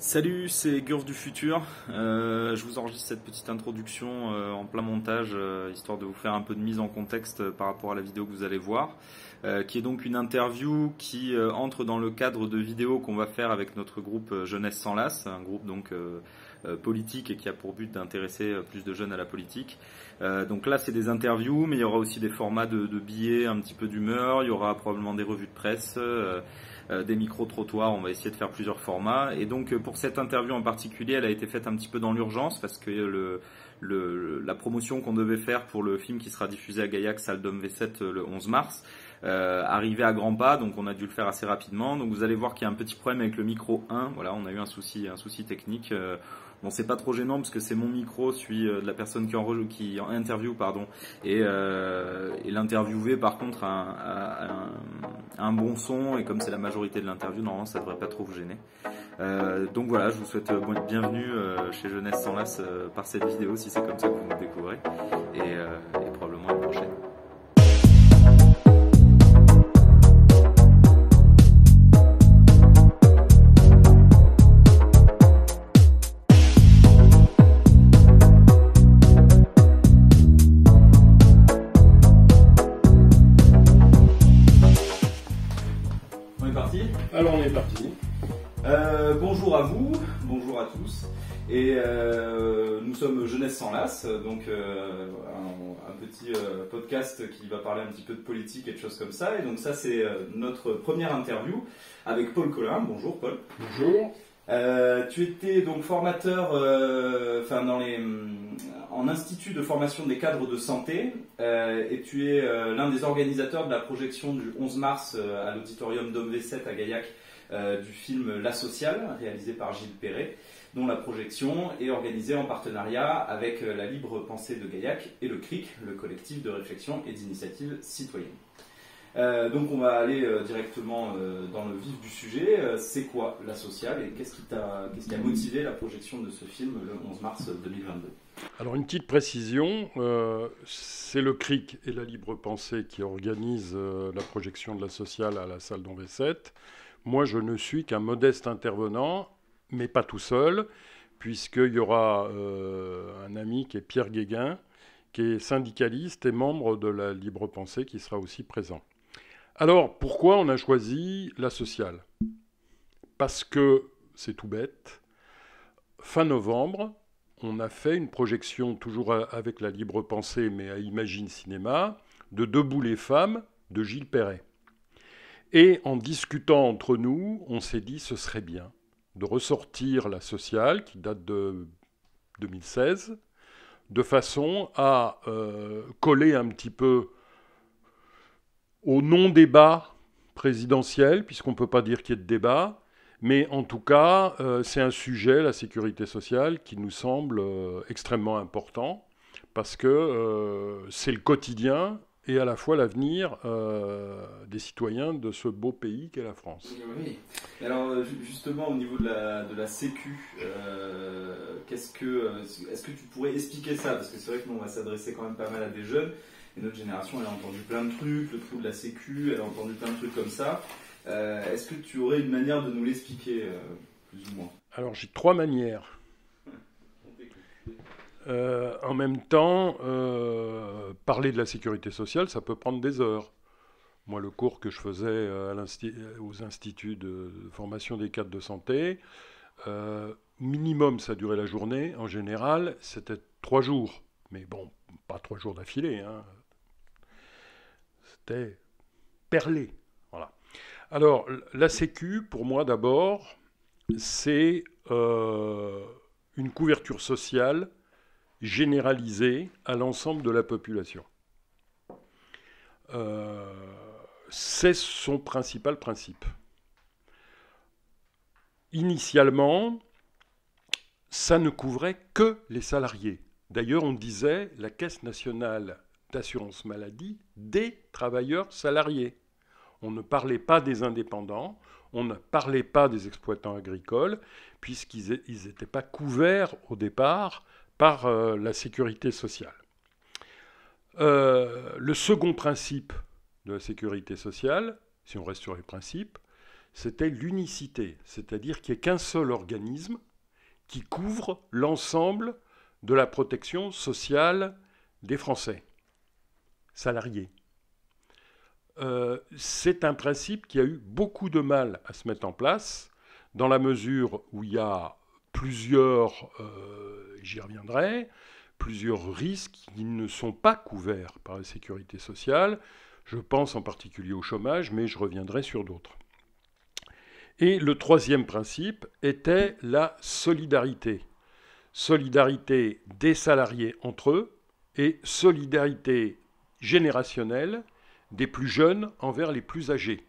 Salut, c'est Gurf du futur. Je vous enregistre cette petite introduction en plein montage, histoire de vous faire un peu de mise en contexte par rapport à la vidéo que vous allez voir, qui est donc une interview qui entre dans le cadre de vidéos qu'on va faire avec notre groupe Jeunesse sans Las, un groupe donc politique et qui a pour but d'intéresser plus de jeunes à la politique. Donc là, c'est des interviews, mais il y aura aussi des formats de billets, un petit peu d'humeur, il y aura probablement des revues de presse. Des micro-trottoirs, on va essayer de faire plusieurs formats. Et donc pour cette interview en particulier, elle a été faite un petit peu dans l'urgence parce que la promotion qu'on devait faire pour le film qui sera diffusé à Gaillac, salle Dom V7 le 11 mars, arrivait à grands pas, donc on a dû le faire assez rapidement. Donc vous allez voir qu'il y a un petit problème avec le micro 1, voilà, on a eu un souci technique. Bon, c'est pas trop gênant parce que c'est mon micro, celui de la personne qui en interview, pardon, et l'interviewé par contre a un bon son, et comme c'est la majorité de l'interview, normalement ça devrait pas trop vous gêner. Donc voilà, je vous souhaite bienvenue chez Jeunesse sans Las par cette vidéo, si c'est comme ça que vous nous découvrez, et probablement à une prochaine. Alors on est parti. Bonjour à vous, bonjour à tous. Et nous sommes Jeunesse sans Las, donc un petit podcast qui va parler un petit peu de politique et de choses comme ça. Et donc ça c'est notre première interview avec Paul Collin. Bonjour Paul. Bonjour. Tu étais donc formateur en institut de formation des cadres de santé, et tu es l'un des organisateurs de la projection du 11 mars à l'auditorium Dom V7 à Gaillac du film La Sociale, réalisé par Gilles Perret, dont la projection est organisée en partenariat avec la Libre Pensée de Gaillac et le CRIC, le collectif de réflexion et d'initiative citoyenne. Donc on va aller directement dans le vif du sujet. C'est quoi La Sociale et qu'est-ce qui a motivé la projection de ce film le 11 mars 2022 ? Alors une petite précision, c'est le CRIC et la Libre Pensée qui organisent la projection de La Sociale à la salle Dom V7. Moi je ne suis qu'un modeste intervenant, mais pas tout seul, puisqu'il y aura un ami qui est Pierre Guéguin, qui est syndicaliste et membre de la Libre Pensée, qui sera aussi présent. Alors, pourquoi on a choisi La Sociale ? Parce que, c'est tout bête, fin novembre, on a fait une projection, toujours avec la Libre Pensée, mais à Imagine Cinéma, de Debout les femmes, de Gilles Perret. Et en discutant entre nous, on s'est dit ce serait bien de ressortir La Sociale, qui date de 2016, de façon à coller un petit peu au non-débat présidentiel, puisqu'on ne peut pas dire qu'il y ait de débat, mais en tout cas, c'est un sujet, la sécurité sociale, qui nous semble extrêmement important, parce que c'est le quotidien et à la fois l'avenir des citoyens de ce beau pays qu'est la France. Oui. Alors justement, au niveau de la Sécu, est-ce que tu pourrais expliquer ça ? Parce que c'est vrai que nous, on va s'adresser quand même pas mal à des jeunes. Et notre génération, elle a entendu plein de trucs, le trou de la Sécu, elle a entendu plein de trucs comme ça. Est-ce que tu aurais une manière de nous l'expliquer, plus ou moins ? Alors, j'ai trois manières. En même temps, parler de la sécurité sociale, ça peut prendre des heures. Moi, le cours que je faisais aux instituts de formation des cadres de santé, minimum, ça durait la journée. En général, c'était 3 jours. Mais bon, pas 3 jours d'affilée, hein. C'était perlé. Voilà. Alors, la Sécu, pour moi d'abord, c'est une couverture sociale généralisée à l'ensemble de la population. C'est son principal principe. Initialement, ça ne couvrait que les salariés. D'ailleurs, on disait la Caisse nationale d'assurance maladie des travailleurs salariés. On ne parlait pas des indépendants, on ne parlait pas des exploitants agricoles, puisqu'ils n'étaient pas couverts au départ par la sécurité sociale. Le second principe de la sécurité sociale, si on reste sur les principes, c'était l'unicité, c'est-à-dire qu'il n'y ait qu'un seul organisme qui couvre l'ensemble de la protection sociale des Français, salariés. C'est un principe qui a eu beaucoup de mal à se mettre en place, dans la mesure où il y a plusieurs, j'y reviendrai, plusieurs risques qui ne sont pas couverts par la sécurité sociale. Je pense en particulier au chômage, mais je reviendrai sur d'autres. Et le troisième principe était la solidarité. Solidarité des salariés entre eux et solidarité générationnelle des plus jeunes envers les plus âgés,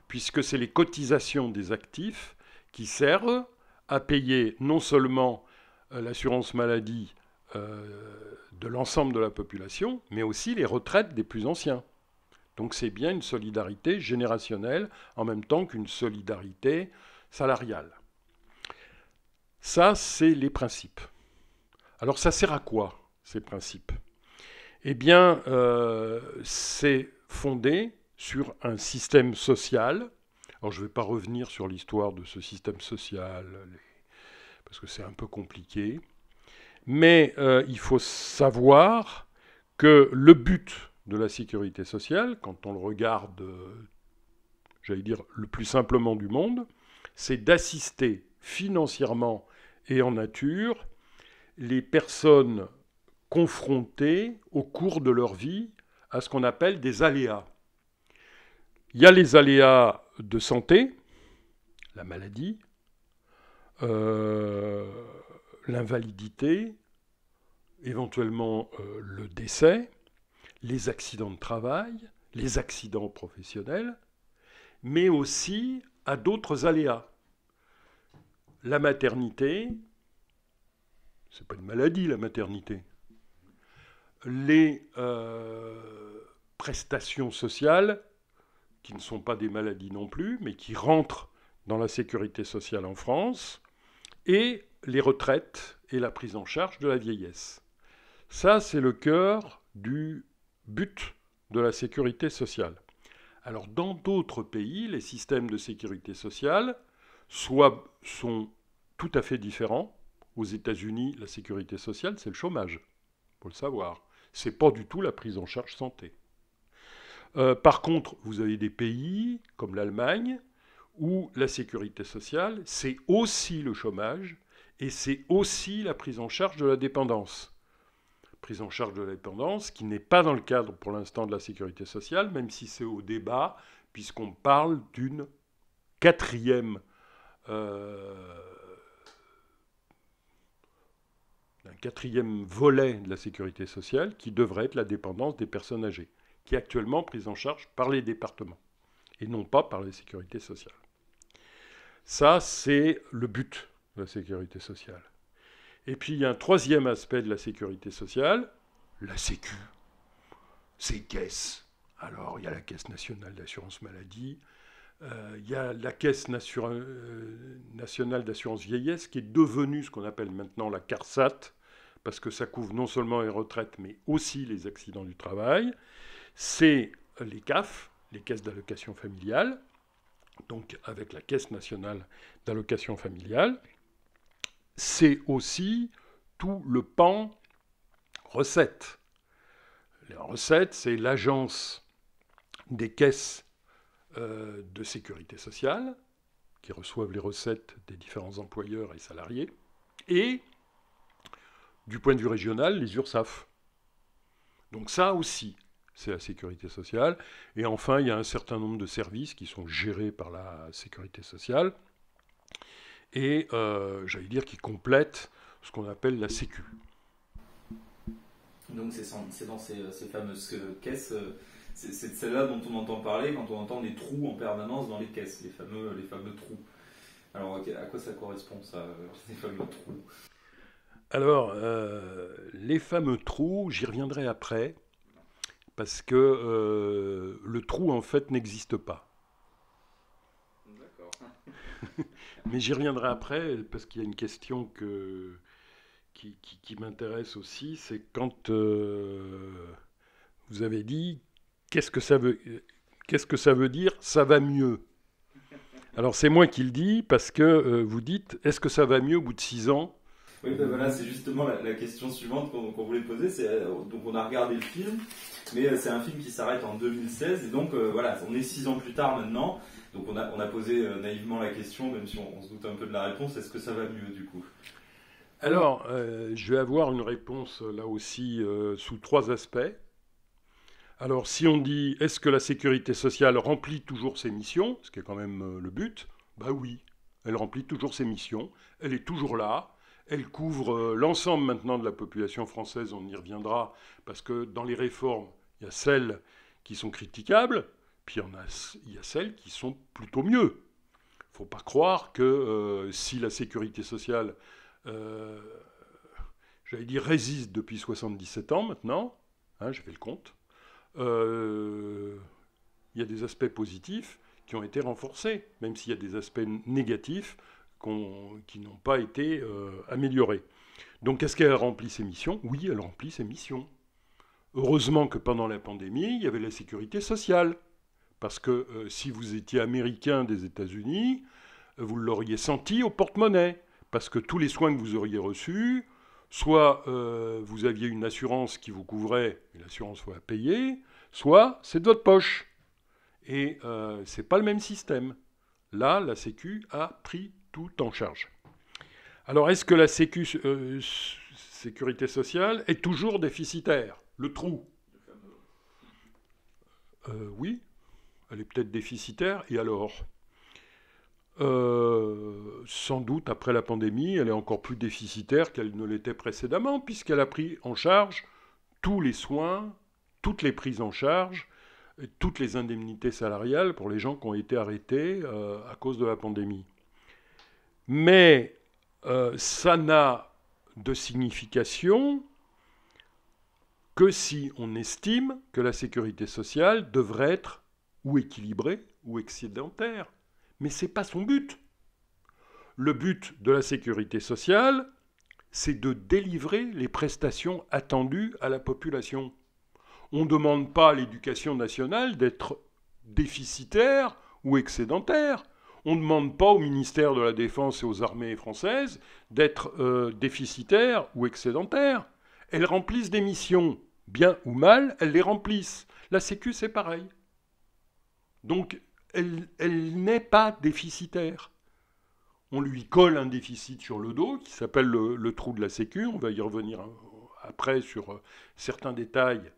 puisque c'est les cotisations des actifs qui servent à payer non seulement l'assurance maladie de l'ensemble de la population, mais aussi les retraites des plus anciens. Donc c'est bien une solidarité générationnelle en même temps qu'une solidarité salariale. Ça, c'est les principes. Alors ça sert à quoi, ces principes? Eh bien, c'est fondé sur un système social. Alors je ne vais pas revenir sur l'histoire de ce système social, parce que c'est un peu compliqué. Mais il faut savoir que le but de la sécurité sociale, quand on le regarde, j'allais dire, le plus simplement du monde, c'est d'assister financièrement et en nature les personnes confrontées au cours de leur vie à ce qu'on appelle des aléas. Il y a les aléas de santé, la maladie, l'invalidité, éventuellement le décès, les accidents de travail, les accidents professionnels, mais aussi à d'autres aléas. La maternité, c'est pas une maladie la maternité. Les prestations sociales, qui ne sont pas des maladies non plus, mais qui rentrent dans la sécurité sociale en France, et les retraites et la prise en charge de la vieillesse. Ça, c'est le cœur du but de la sécurité sociale. Alors, dans d'autres pays, les systèmes de sécurité sociale soit sont tout à fait différents. Aux États-Unis, la sécurité sociale, c'est le chômage. Il faut le savoir. Ce n'est pas du tout la prise en charge santé. Par contre, vous avez des pays comme l'Allemagne où la sécurité sociale, c'est aussi le chômage et c'est aussi la prise en charge de la dépendance. Prise en charge de la dépendance qui n'est pas dans le cadre pour l'instant de la sécurité sociale, même si c'est au débat, puisqu'on parle d'une quatrième volet de la sécurité sociale qui devrait être la dépendance des personnes âgées, qui est actuellement prise en charge par les départements et non pas par la sécurité sociale. Ça, c'est le but de la sécurité sociale. Et puis, il y a un troisième aspect de la sécurité sociale, la Sécu. Ces caisses. Alors, il y a la Caisse nationale d'assurance maladie, il y a la Caisse nationale d'assurance vieillesse, qui est devenue ce qu'on appelle maintenant la CARSAT, parce que ça couvre non seulement les retraites, mais aussi les accidents du travail. C'est les CAF, les caisses d'allocation familiale, donc avec la Caisse nationale d'allocation familiale. C'est aussi tout le pan recettes. Les recettes, c'est l'agence des caisses de sécurité sociale, qui reçoivent les recettes des différents employeurs et salariés, et, du point de vue régional, les URSSAF. Donc ça aussi, c'est la sécurité sociale. Et enfin, il y a un certain nombre de services qui sont gérés par la sécurité sociale, et, j'allais dire, qui complètent ce qu'on appelle la Sécu. Donc c'est dans ces fameuses caisses, c'est de celle-là dont on entend parler quand on entend des trous en permanence dans les caisses, les fameux trous. Alors à quoi ça correspond, ça, ces fameux trous? Alors, les fameux trous, j'y reviendrai après, parce que le trou, en fait, n'existe pas. D'accord. Mais j'y reviendrai après, parce qu'il y a une question qui m'intéresse aussi, c'est quand vous avez dit qu'est-ce que ça veut dire ça va mieux. Alors c'est moi qui le dis parce que vous dites, est-ce que ça va mieux au bout de 6 ans? Oui, ben voilà, c'est justement la question suivante qu'on voulait poser. Donc on a regardé le film, mais c'est un film qui s'arrête en 2016, et donc voilà, on est 6 ans plus tard maintenant. Donc on a posé naïvement la question, même si on se doute un peu de la réponse, est-ce que ça va mieux du coup? Alors, je vais avoir une réponse là aussi sous 3 aspects. Alors, si on dit, est-ce que la sécurité sociale remplit toujours ses missions, ce qui est quand même le but, bah oui, elle remplit toujours ses missions, elle est toujours là, elle couvre l'ensemble maintenant de la population française, on y reviendra, parce que dans les réformes, il y a celles qui sont critiquables, puis il y a celles qui sont plutôt mieux. Il ne faut pas croire que si la sécurité sociale, euh, j'allais dire, résiste depuis 77 ans maintenant, hein, j'ai fait le compte, il y a des aspects positifs qui ont été renforcés, même s'il y a des aspects négatifs qui n'ont pas été améliorés. Donc est-ce qu'elle remplit ses missions? Oui, elle remplit ses missions. Heureusement que pendant la pandémie, il y avait la sécurité sociale. Parce que si vous étiez américain des États-Unis, vous l'auriez senti au porte-monnaie. Parce que tous les soins que vous auriez reçus, soit vous aviez une assurance qui vous couvrait, et l'assurance faut la payer, soit c'est de votre poche. Et ce n'est pas le même système. Là, la Sécu a pris tout en charge. Alors, est-ce que la sécurité sociale est toujours déficitaire? Le trou. Oui, elle est peut-être déficitaire. Et alors sans doute, après la pandémie, elle est encore plus déficitaire qu'elle ne l'était précédemment, puisqu'elle a pris en charge tous les soins, toutes les prises en charge, et toutes les indemnités salariales pour les gens qui ont été arrêtés à cause de la pandémie. Mais ça n'a de signification que si on estime que la sécurité sociale devrait être ou équilibrée ou excédentaire. Mais ce n'est pas son but. Le but de la sécurité sociale, c'est de délivrer les prestations attendues à la population. On ne demande pas à l'éducation nationale d'être déficitaire ou excédentaire. On ne demande pas au ministère de la Défense et aux armées françaises d'être déficitaire ou excédentaire. Elles remplissent des missions. Bien ou mal, elles les remplissent. La Sécu, c'est pareil. Donc, elle n'est pas déficitaire. On lui colle un déficit sur le dos qui s'appelle le trou de la Sécu. On va y revenir après sur certains détails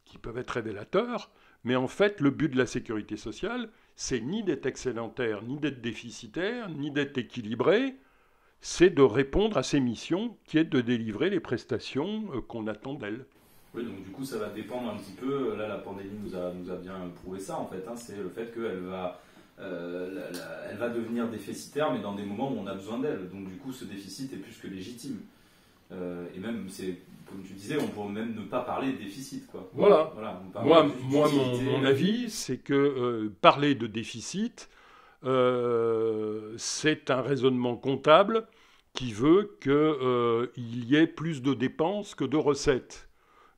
qui peuvent être révélateurs. Mais en fait, le but de la sécurité sociale, c'est ni d'être excédentaire, ni d'être déficitaire, ni d'être équilibré. C'est de répondre à ses missions, qui est de délivrer les prestations qu'on attend d'elle. Oui, donc du coup, ça va dépendre un petit peu. Là, la pandémie nous a bien prouvé ça, en fait. Hein, c'est le fait qu'elle elle va devenir déficitaire, mais dans des moments où on a besoin d'elle. Donc du coup, ce déficit est plus que légitime. Et même, comme tu disais, on pourrait même ne pas parler de déficit, quoi. Voilà. Moi, mon avis, avis, c'est que parler de déficit, c'est un raisonnement comptable qui veut qu'il y ait plus de dépenses que de recettes.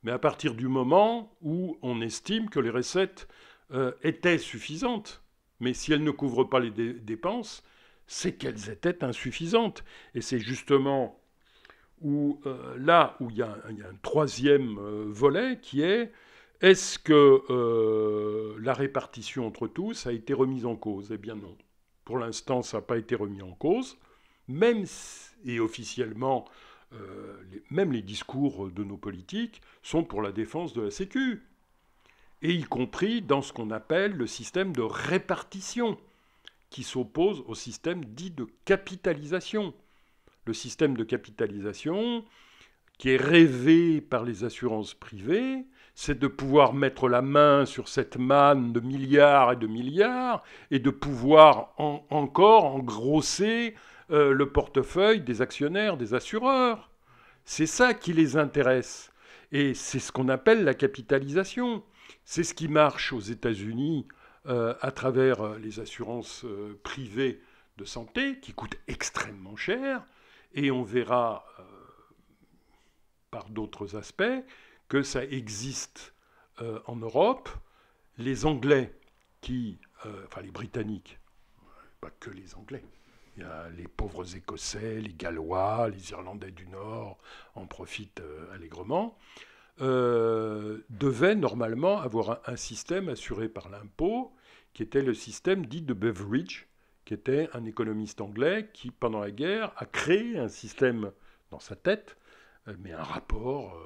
Mais à partir du moment où on estime que les recettes étaient suffisantes, mais si elles ne couvrent pas les dépenses, c'est qu'elles étaient insuffisantes. Et c'est justement là où il y a un troisième volet qui est-ce que la répartition entre tous a été remise en cause? Eh bien non. Pour l'instant, ça n'a pas été remis en cause, et officiellement, même les discours de nos politiques sont pour la défense de la Sécu, et y compris dans ce qu'on appelle le système de répartition, qui s'oppose au système dit de capitalisation. Le système de capitalisation, qui est rêvé par les assurances privées, c'est de pouvoir mettre la main sur cette manne de milliards et de milliards et de pouvoir encore engrosser le portefeuille des actionnaires, des assureurs. C'est ça qui les intéresse. Et c'est ce qu'on appelle la capitalisation. C'est ce qui marche aux États-Unis à travers les assurances privées de santé, qui coûtent extrêmement cher. Et on verra par d'autres aspects que ça existe en Europe. Les Anglais qui enfin les Britanniques, pas que les Anglais. Il y a les pauvres Écossais, les Gallois, les Irlandais du Nord en profitent allègrement, devaient normalement avoir un système assuré par l'impôt, qui était le système dit de Beveridge, qui était un économiste anglais qui, pendant la guerre, a créé un système dans sa tête, mais un rapport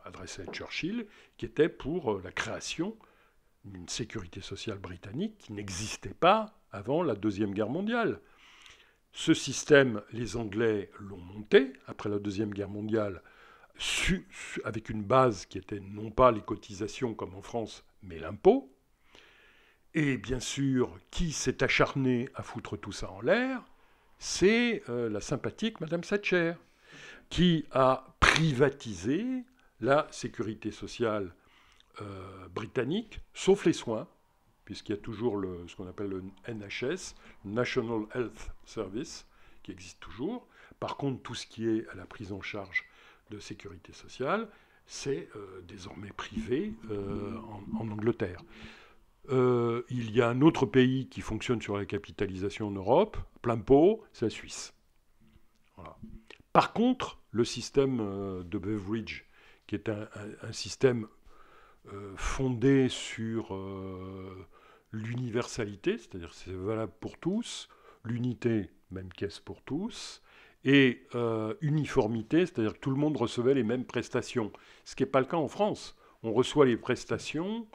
adressé à Churchill, qui était pour la création d'une sécurité sociale britannique qui n'existait pas avant la Deuxième Guerre mondiale. Ce système, les Anglais l'ont monté après la Deuxième Guerre mondiale, avec une base qui était non pas les cotisations comme en France, mais l'impôt. Et bien sûr, qui s'est acharné à foutre tout ça en l'air? C'est la sympathique Madame Thatcher, qui a privatisé la sécurité sociale britannique, sauf les soins, puisqu'il y a toujours ce qu'on appelle le NHS, National Health Service, qui existe toujours. Par contre, tout ce qui est à la prise en charge de sécurité sociale, c'est désormais privé en Angleterre. Il y a un autre pays qui fonctionne sur la capitalisation en Europe, plein pot, c'est la Suisse. Voilà. Par contre, le système de Beveridge, qui est un système fondé sur l'universalité, c'est-à-dire que c'est valable pour tous, l'unité, même caisse pour tous, et uniformité, c'est-à-dire que tout le monde recevait les mêmes prestations. Ce qui n'est pas le cas en France. On reçoit les prestations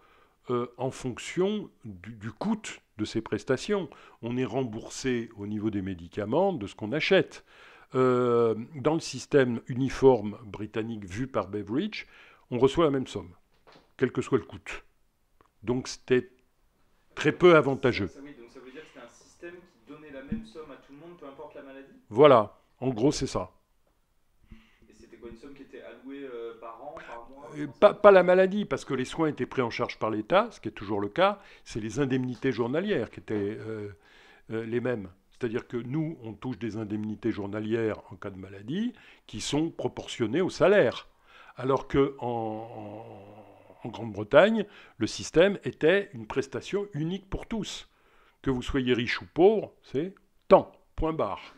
en fonction du coût de ces prestations. On est remboursé au niveau des médicaments de ce qu'on achète. Dans le système uniforme britannique vu par Beveridge, on reçoit la même somme, quel que soit le coût. Donc c'était très peu avantageux. Oui, donc ça veut dire que c'était un système qui donnait la même somme à tout le monde, peu importe la maladie? Voilà, en gros c'est ça. Et c'était quoi, une somme qui était allouée par an, par mois? Pas la maladie, parce que les soins étaient pris en charge par l'État, ce qui est toujours le cas. C'est les indemnités journalières qui étaient les mêmes. C'est-à-dire que nous, on touche des indemnités journalières en cas de maladie qui sont proportionnées au salaire. Alors qu'en Grande-Bretagne, le système était une prestation unique pour tous. Que vous soyez riche ou pauvre, c'est tant, point barre.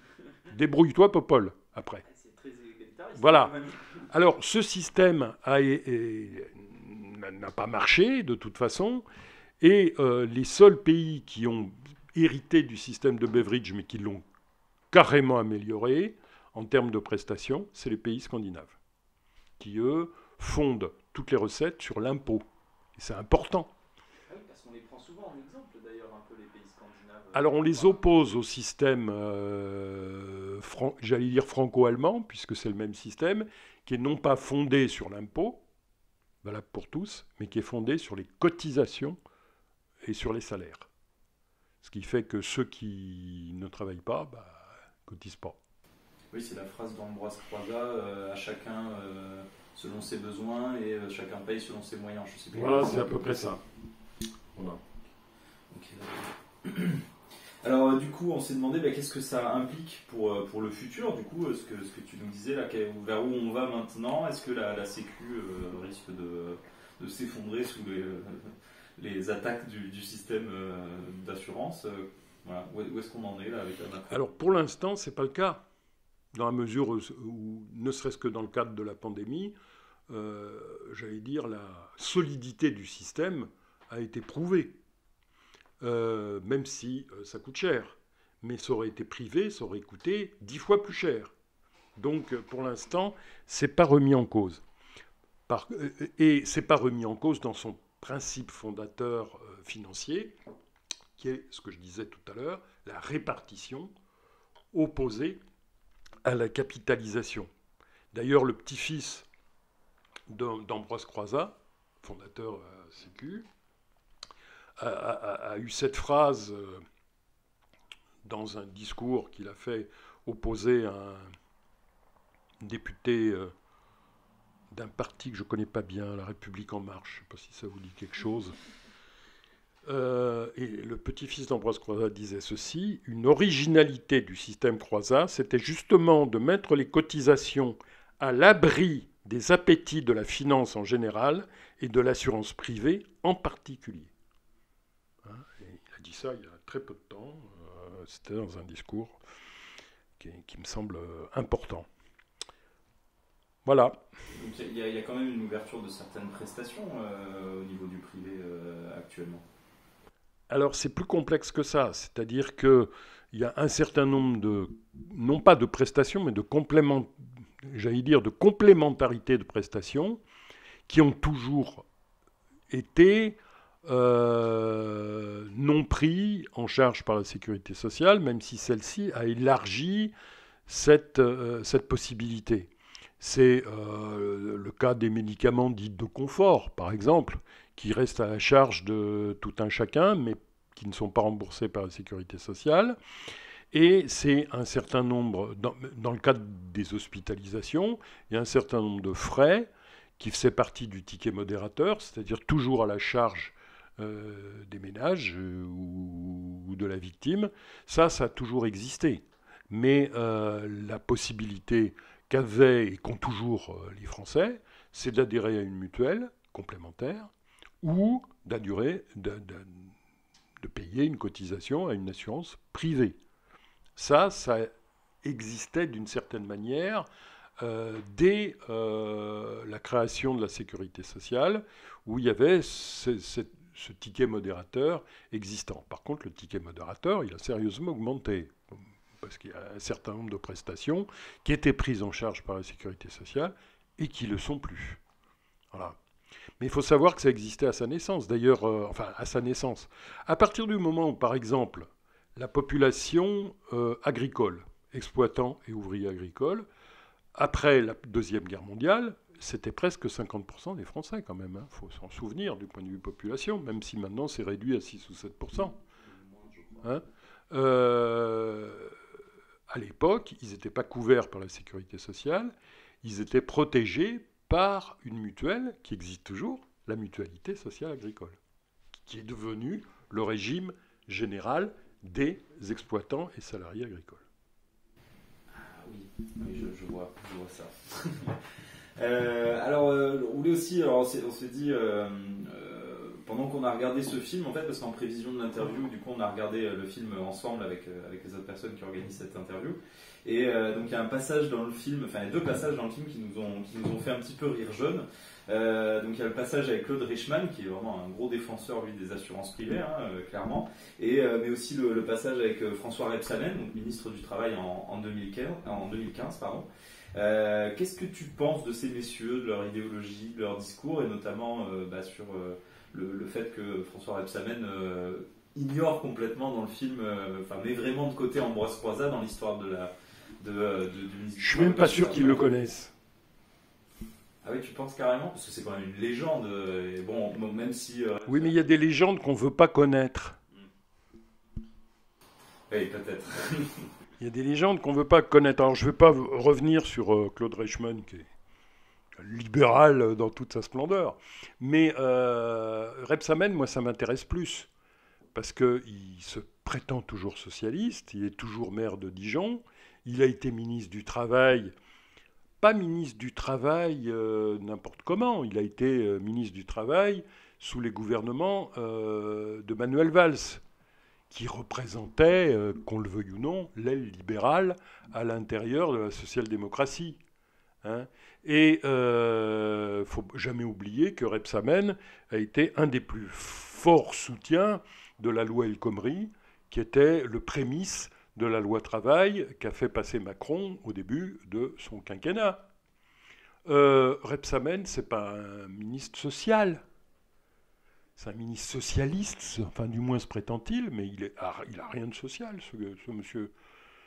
Débrouille-toi, Popol, après. C'est très égalitariste. Voilà. Alors, ce système n'a pas marché, de toute façon, et les seuls pays qui ont hérité du système de Beveridge, mais qui l'ont carrément amélioré en termes de prestations, c'est les pays scandinaves, qui, eux, fondent toutes les recettes sur l'impôt. Et c'est important. Ah oui, parce qu'on les prend souvent en exemple, d'ailleurs, un peu les pays scandinaves. Alors, on les oppose au système, j'allais dire franco-allemand, puisque c'est le même système, qui est non pas fondé sur l'impôt, valable pour tous, mais qui est fondé sur les cotisations et sur les salaires. Ce qui fait que ceux qui ne travaillent pas, cotisent pas. Oui, c'est la phrase d'Ambroise Croizat, à chacun selon ses besoins et chacun paye selon ses moyens. Je sais plus. Voilà, c'est à peu près ça. Voilà. Okay. Alors du coup, on s'est demandé qu'est-ce que ça implique pour le futur. Du coup, ce que tu nous disais là, vers où on va maintenant, est-ce que la Sécu risque de s'effondrer sous les attaques du système d'assurance? Voilà. Où est-ce qu'on en est là avec la Macron? Alors pour l'instant, c'est pas le cas, dans la mesure où, ne serait-ce que dans le cadre de la pandémie, j'allais dire la solidité du système a été prouvée. Même si ça coûte cher. Mais ça aurait été privé, ça aurait coûté 10 fois plus cher. Donc, pour l'instant, c'est pas remis en cause. Et c'est pas remis en cause dans son principe fondateur financier, qui est, ce que je disais tout à l'heure, la répartition opposée à la capitalisation. D'ailleurs, le petit-fils d'Ambroise Croizat, fondateur Sécu, a eu cette phrase dans un discours qu'il a fait opposé à un député d'un parti que je ne connais pas bien, La République En Marche. Je ne sais pas si ça vous dit quelque chose. Et le petit-fils d'Ambroise Croizat disait ceci: une originalité du système Croizat, c'était justement de mettre les cotisations à l'abri des appétits de la finance en général et de l'assurance privée en particulier. Il a dit ça il y a très peu de temps. C'était dans un discours qui me semble important. Voilà. Donc il y a quand même une ouverture de certaines prestations au niveau du privé actuellement. Alors c'est plus complexe que ça, c'est-à-dire qu'il y a un certain nombre de, non pas de prestations, mais de de complémentarité de prestations qui ont toujours été non pris en charge par la sécurité sociale, même si celle-ci a élargi cette possibilité. C'est le cas des médicaments dits de confort, par exemple, qui restent à la charge de tout un chacun, mais qui ne sont pas remboursés par la sécurité sociale. Et c'est un certain nombre, dans le cadre des hospitalisations, il y a un certain nombre de frais qui faisaient partie du ticket modérateur, c'est-à-dire toujours à la charge des ménages ou de la victime. Ça a toujours existé. Mais la possibilité qu'avaient et qu'ont toujours les Français, c'est d'adhérer à une mutuelle complémentaire ou de payer une cotisation à une assurance privée. Ça existait d'une certaine manière dès la création de la sécurité sociale, où il y avait ce ticket modérateur existant. Par contre, le ticket modérateur, il a sérieusement augmenté, parce qu'il y a un certain nombre de prestations qui étaient prises en charge par la sécurité sociale et qui ne le sont plus. Voilà. Mais il faut savoir que ça existait à sa naissance. D'ailleurs, à sa naissance. À partir du moment où, par exemple, la population agricole, exploitants et ouvriers agricoles, après la Deuxième Guerre mondiale, c'était presque 50% des Français quand même. Il faut s'en souvenir du point de vue population, même si maintenant c'est réduit à 6 ou 7%. À l'époque, ils n'étaient pas couverts par la sécurité sociale, ils étaient protégés par une mutuelle qui existe toujours, la mutualité sociale agricole, qui est devenue le régime général des exploitants et salariés agricoles. Ah oui, je vois ça. On voulait aussi, on s'est dit, pendant qu'on a regardé ce film, en fait, parce qu'en prévision de l'interview, du coup, on a regardé le film ensemble avec les autres personnes qui organisent cette interview. Et donc, il y a un passage dans le film, enfin, il y a deux passages dans le film qui nous ont fait un petit peu rire jaune. Donc, il y a le passage avec Claude Reichmann, qui est vraiment un gros défenseur, lui, des assurances privées, clairement. Mais aussi le passage avec François Rebsamen, donc ministre du Travail en 2015, pardon. Qu'est-ce que tu penses de ces messieurs, de leur idéologie, de leur discours, et notamment sur le fait que François Rebsamen ignore complètement dans le film, met vraiment de côté Ambroise Croizat dans l'histoire du ministre. Je suis même pas sûr qu'ils le connaissent. Ah oui, tu penses carrément? Parce que c'est quand même une légende. Et bon, même si. Oui, mais il y a des légendes qu'on ne veut pas connaître. Oui, peut-être. Il y a des légendes qu'on ne veut pas connaître. Alors, je ne vais pas revenir sur Claude Reichmann, qui est libéral dans toute sa splendeur. Mais Rebsamen, moi, ça m'intéresse plus. Parce qu'il se prétend toujours socialiste. Il est toujours maire de Dijon. Il a été ministre du Travail. Pas ministre du Travail n'importe comment. Il a été ministre du Travail sous les gouvernements de Manuel Valls, qui représentait, qu'on le veuille ou non, l'aile libérale à l'intérieur de la social-démocratie. Et il ne faut jamais oublier que Rebsamen a été un des plus forts soutiens de la loi El Khomri, qui était le prémisse de la loi travail qu'a fait passer Macron au début de son quinquennat. Rebsamen, c'est pas un ministre social. C'est un ministre socialiste, enfin du moins se prétend-il, mais il a rien de social, ce monsieur.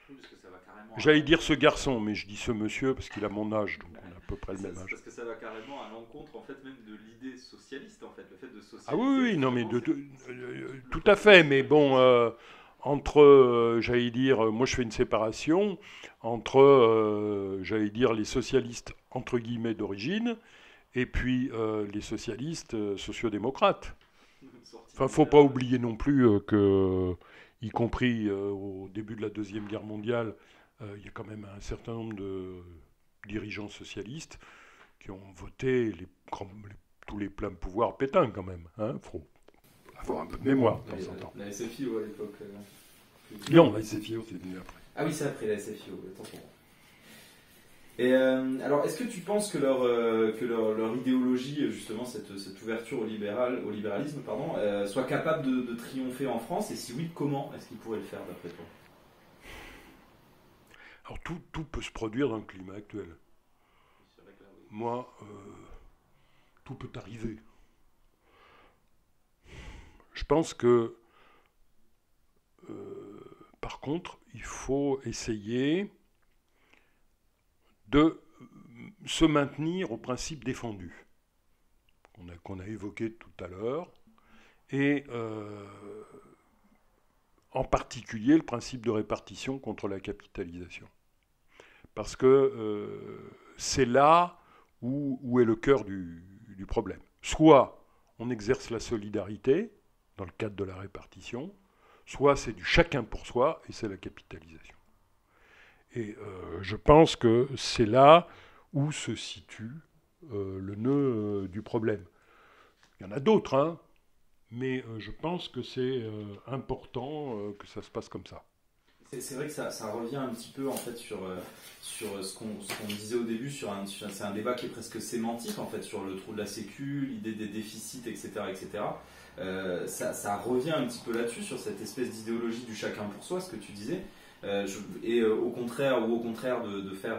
Oui, parce que ça va carrément. J'allais dire ce garçon, mais je dis ce monsieur parce qu'il a mon âge, donc on a à peu près le même âge. Parce que ça va carrément à l'encontre, en fait, même de l'idée socialiste, en fait, le fait de socialiser. Ah oui, non, mais tout à fait, mais bon, entre, j'allais dire, moi je fais une séparation entre, j'allais dire, les socialistes entre guillemets d'origine et puis les socialistes sociodémocrates. Enfin, faut pas oublier non plus que, y compris au début de la Deuxième Guerre mondiale, il y a quand même un certain nombre de dirigeants socialistes qui ont voté tous les pleins pouvoirs Pétain quand même. Faut avoir un peu de mémoire de temps en temps. La SFIO à l'époque. Non, la SFIO, c'est venu après. Ah oui, c'est après la SFIO, autant pour moi. Et alors, est-ce que tu penses que leur idéologie, justement, cette ouverture au libéralisme, soit capable de triompher en France? Et si oui, comment est-ce qu'ils pourraient le faire, d'après toi? Alors, tout peut se produire dans le climat actuel. Moi, tout peut arriver. Je pense que, par contre, il faut essayer de se maintenir au principe défendu, qu'on a évoqué tout à l'heure, et en particulier le principe de répartition contre la capitalisation. Parce que c'est là où est le cœur du problème. Soit on exerce la solidarité dans le cadre de la répartition, soit c'est du chacun pour soi et c'est la capitalisation. Et je pense que c'est là où se situe le nœud du problème. Il y en a d'autres, hein, mais je pense que c'est important que ça se passe comme ça. C'est vrai que ça revient un petit peu en fait sur ce qu'on disait au début, c'est un débat qui est presque sémantique en fait sur le trou de la sécu, l'idée des déficits, etc. etc. Ça revient un petit peu là-dessus, sur cette espèce d'idéologie du chacun pour soi, ce que tu disais. Et au contraire de faire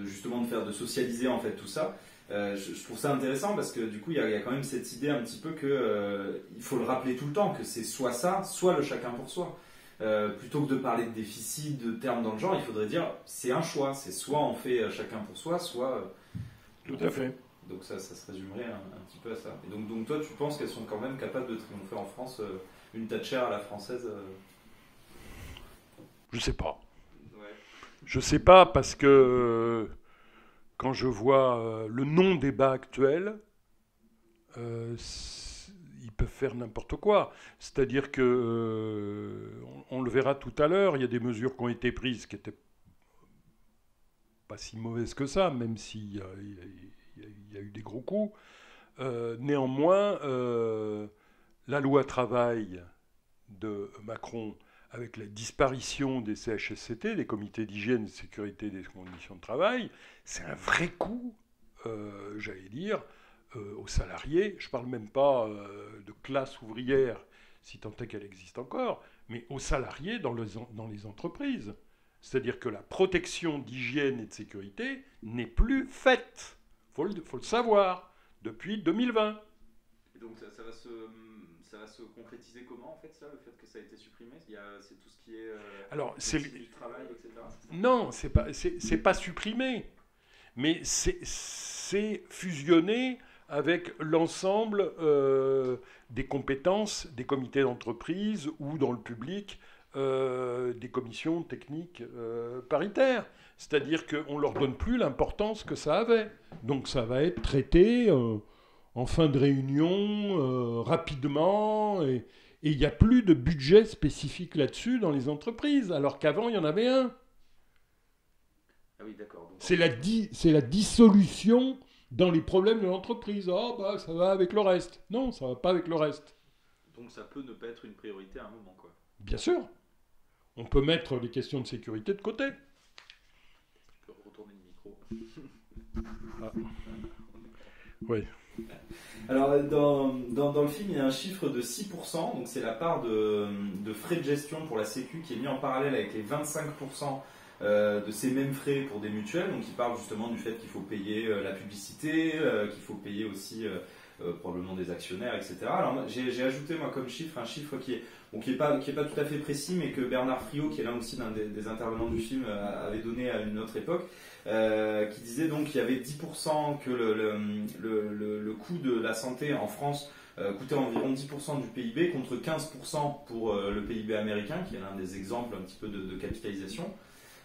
justement de socialiser en fait tout ça. Je trouve ça intéressant parce que du coup il y a quand même cette idée un petit peu que il faut le rappeler tout le temps que c'est soit ça, soit le chacun pour soi. Plutôt que de parler de déficit, de termes dans le genre, il faudrait dire c'est un choix, c'est soit on fait chacun pour soi, soit tout à fait. Donc ça se résumerait un petit peu à ça. Et donc toi tu penses qu'elles sont quand même capables de triompher en France, une Thatcher à la française? Je sais pas. Ouais. Je sais pas parce que quand je vois le non-débat actuel, ils peuvent faire n'importe quoi. C'est-à-dire que, on le verra tout à l'heure, il y a des mesures qui ont été prises qui n'étaient pas si mauvaises que ça, même s'il y a eu des gros coups. Néanmoins, la loi travail de Macron, avec la disparition des CHSCT, des comités d'hygiène et de sécurité des conditions de travail, c'est un vrai coup, j'allais dire, aux salariés. Je ne parle même pas de classe ouvrière, si tant est qu'elle existe encore, mais aux salariés dans les entreprises. C'est-à-dire que la protection d'hygiène et de sécurité n'est plus faite. Faut le savoir, depuis 2020. Et donc ça va se concrétiser comment en fait ça, le fait que ça a été supprimé? C'est tout ce qui est alors c'est du travail, etc. Non, c'est pas supprimé, mais c'est fusionné avec l'ensemble des compétences des comités d'entreprise ou dans le public des commissions techniques paritaires. C'est-à-dire qu'on ne leur donne plus l'importance que ça avait. Donc ça va être traité en fin de réunion, rapidement, et il n'y a plus de budget spécifique là-dessus dans les entreprises, alors qu'avant, il y en avait un. Ah oui, d'accord. C'est la dissolution dans les problèmes de l'entreprise. Ah, bah, ça va avec le reste. Non, ça ne va pas avec le reste. Donc ça peut ne pas être une priorité à un moment, quoi. Bien sûr. On peut mettre les questions de sécurité de côté. Je peux retourner le micro. Ah. Oui. Alors, dans le film, il y a un chiffre de 6%, donc c'est la part de frais de gestion pour la Sécu qui est mis en parallèle avec les 25% de ces mêmes frais pour des mutuelles. Donc, il parle justement du fait qu'il faut payer la publicité, qu'il faut payer aussi probablement des actionnaires, etc. Alors, j'ai ajouté, moi, comme chiffre, un chiffre qui est pas tout à fait précis, mais que Bernard Friot, qui est l'un aussi des intervenants du film, avait donné à une autre époque. Qui disait donc qu'il y avait 10% que le coût de la santé en France coûtait environ 10% du PIB contre 15% pour le PIB américain, qui est l'un des exemples un petit peu de capitalisation.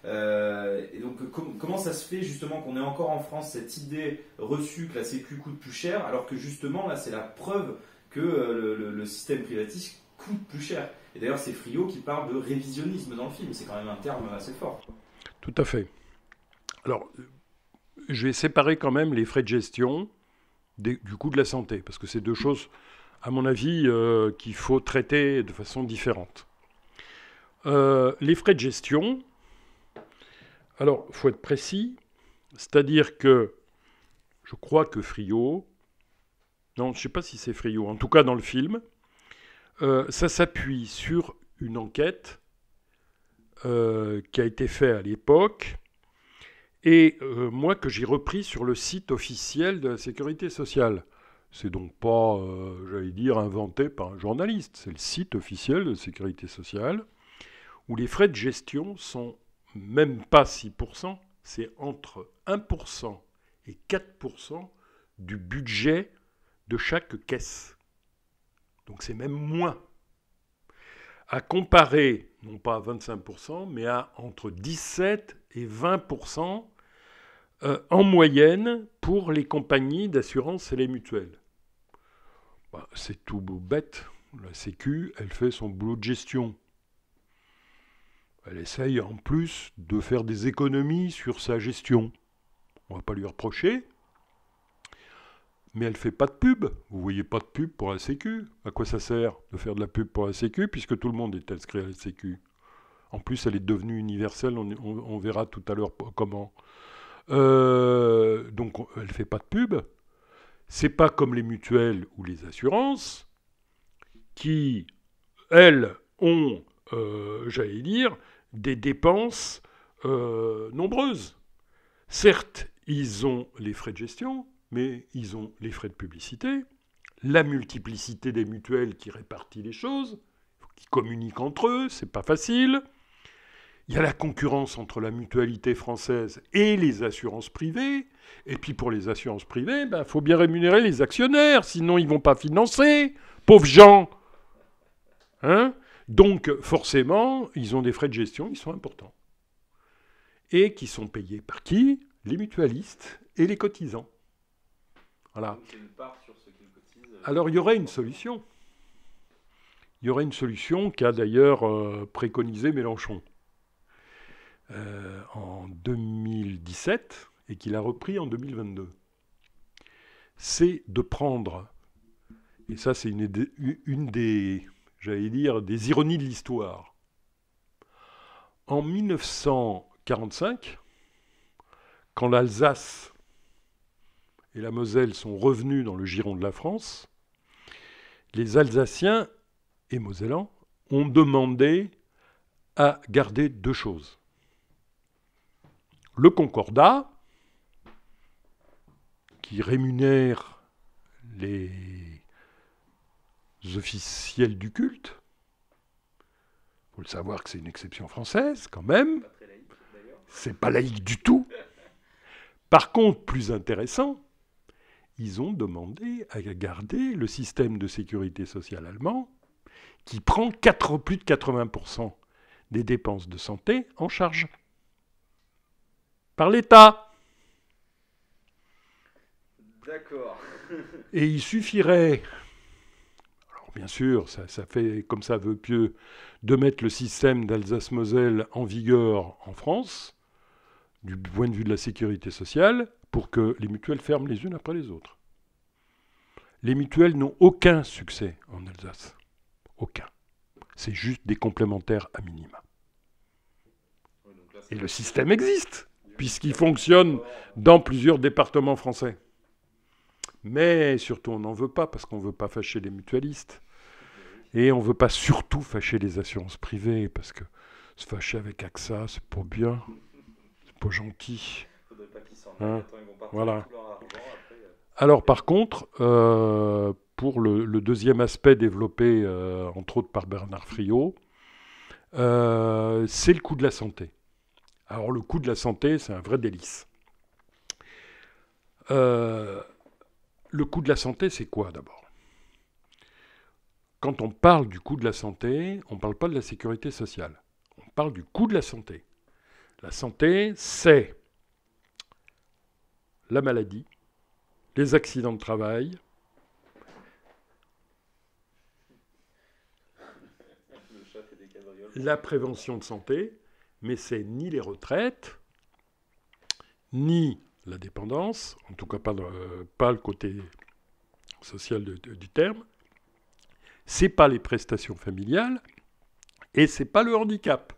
Et donc comment ça se fait justement qu'on ait encore en France cette idée reçue que la Sécu coûte plus cher, alors que justement là c'est la preuve que le système privatiste coûte plus cher. Et d'ailleurs c'est Friot qui parle de révisionnisme dans le film, c'est quand même un terme assez fort. Tout à fait. Alors, je vais séparer quand même les frais de gestion du coût de la santé, parce que c'est deux choses, à mon avis, qu'il faut traiter de façon différente. Les frais de gestion, alors, il faut être précis, c'est-à-dire que je crois que Friot, non, je ne sais pas si c'est Friot, en tout cas dans le film, ça s'appuie sur une enquête qui a été faite à l'époque, et moi que j'ai repris sur le site officiel de la Sécurité sociale. C'est donc pas, j'allais dire, inventé par un journaliste. C'est le site officiel de la Sécurité sociale, où les frais de gestion sont même pas 6%, c'est entre 1% et 4% du budget de chaque caisse. Donc c'est même moins. À comparer, non pas à 25%, mais à entre 17 et 20% en moyenne pour les compagnies d'assurance et les mutuelles. C'est tout bête. La Sécu, elle fait son boulot de gestion. Elle essaye en plus de faire des économies sur sa gestion. On ne va pas lui reprocher. Mais elle ne fait pas de pub. Vous ne voyez pas de pub pour la Sécu. À quoi ça sert de faire de la pub pour la Sécu, puisque tout le monde est inscrit à la Sécu. En plus, elle est devenue universelle. On verra tout à l'heure comment. Donc, elle ne fait pas de pub. C'est pas comme les mutuelles ou les assurances qui, elles, ont, j'allais dire, des dépenses nombreuses. Certes, ils ont les frais de gestion, mais ils ont les frais de publicité, la multiplicité des mutuelles qui répartit les choses, qui communiquent entre eux, c'est pas facile. Il y a la concurrence entre la mutualité française et les assurances privées. Et puis pour les assurances privées, il faut bien rémunérer les actionnaires, sinon ils ne vont pas financer. Pauvres gens, hein ? Donc forcément, ils ont des frais de gestion qui sont importants. Et qui sont payés par qui ? Les mutualistes et les cotisants. Voilà. Alors il y aurait une solution. Il y aurait une solution qu'a d'ailleurs préconisé Mélenchon en 2017 et qu'il a repris en 2022. C'est de prendre, et ça c'est une des, j'allais dire, des ironies de l'histoire. En 1945, quand l'Alsace et la Moselle sont revenus dans le giron de la France, les Alsaciens et Mosellans ont demandé à garder deux choses. Le Concordat, qui rémunère les officiels du culte. Il faut le savoir que c'est une exception française, quand même. C'est pas laïque du tout. Par contre, plus intéressant, ils ont demandé à garder le système de sécurité sociale allemand, qui prend plus de 80% des dépenses de santé en charge. Par l'État. D'accord. Et il suffirait, alors bien sûr, ça fait comme ça veut pieux, de mettre le système d'Alsace-Moselle en vigueur en France, du point de vue de la sécurité sociale, pour que les mutuelles ferment les unes après les autres. Les mutuelles n'ont aucun succès en Alsace. Aucun. C'est juste des complémentaires à minima. Et le système existe, puisqu'il fonctionne dans plusieurs départements français. Mais surtout, on n'en veut pas, parce qu'on ne veut pas fâcher les mutualistes. Et on ne veut pas surtout fâcher les assurances privées, parce que se fâcher avec AXA, c'est pas bien, c'est pas gentil. Faudrait pas qu'ils s'en hein ils vont partir voilà. avec leur argent, après, Alors par contre, pour le deuxième aspect développé, entre autres par Bernard Friot, c'est le coût de la santé. Alors le coût de la santé, c'est un vrai délice. Le coût de la santé, c'est quoi d'abord ? Quand on parle du coût de la santé, on ne parle pas de la sécurité sociale. On parle du coût de la santé. La santé, c'est la maladie, les accidents de travail, la prévention de santé, mais c'est ni les retraites, ni la dépendance, en tout cas pas le côté social du terme, c'est pas les prestations familiales et c'est pas le handicap.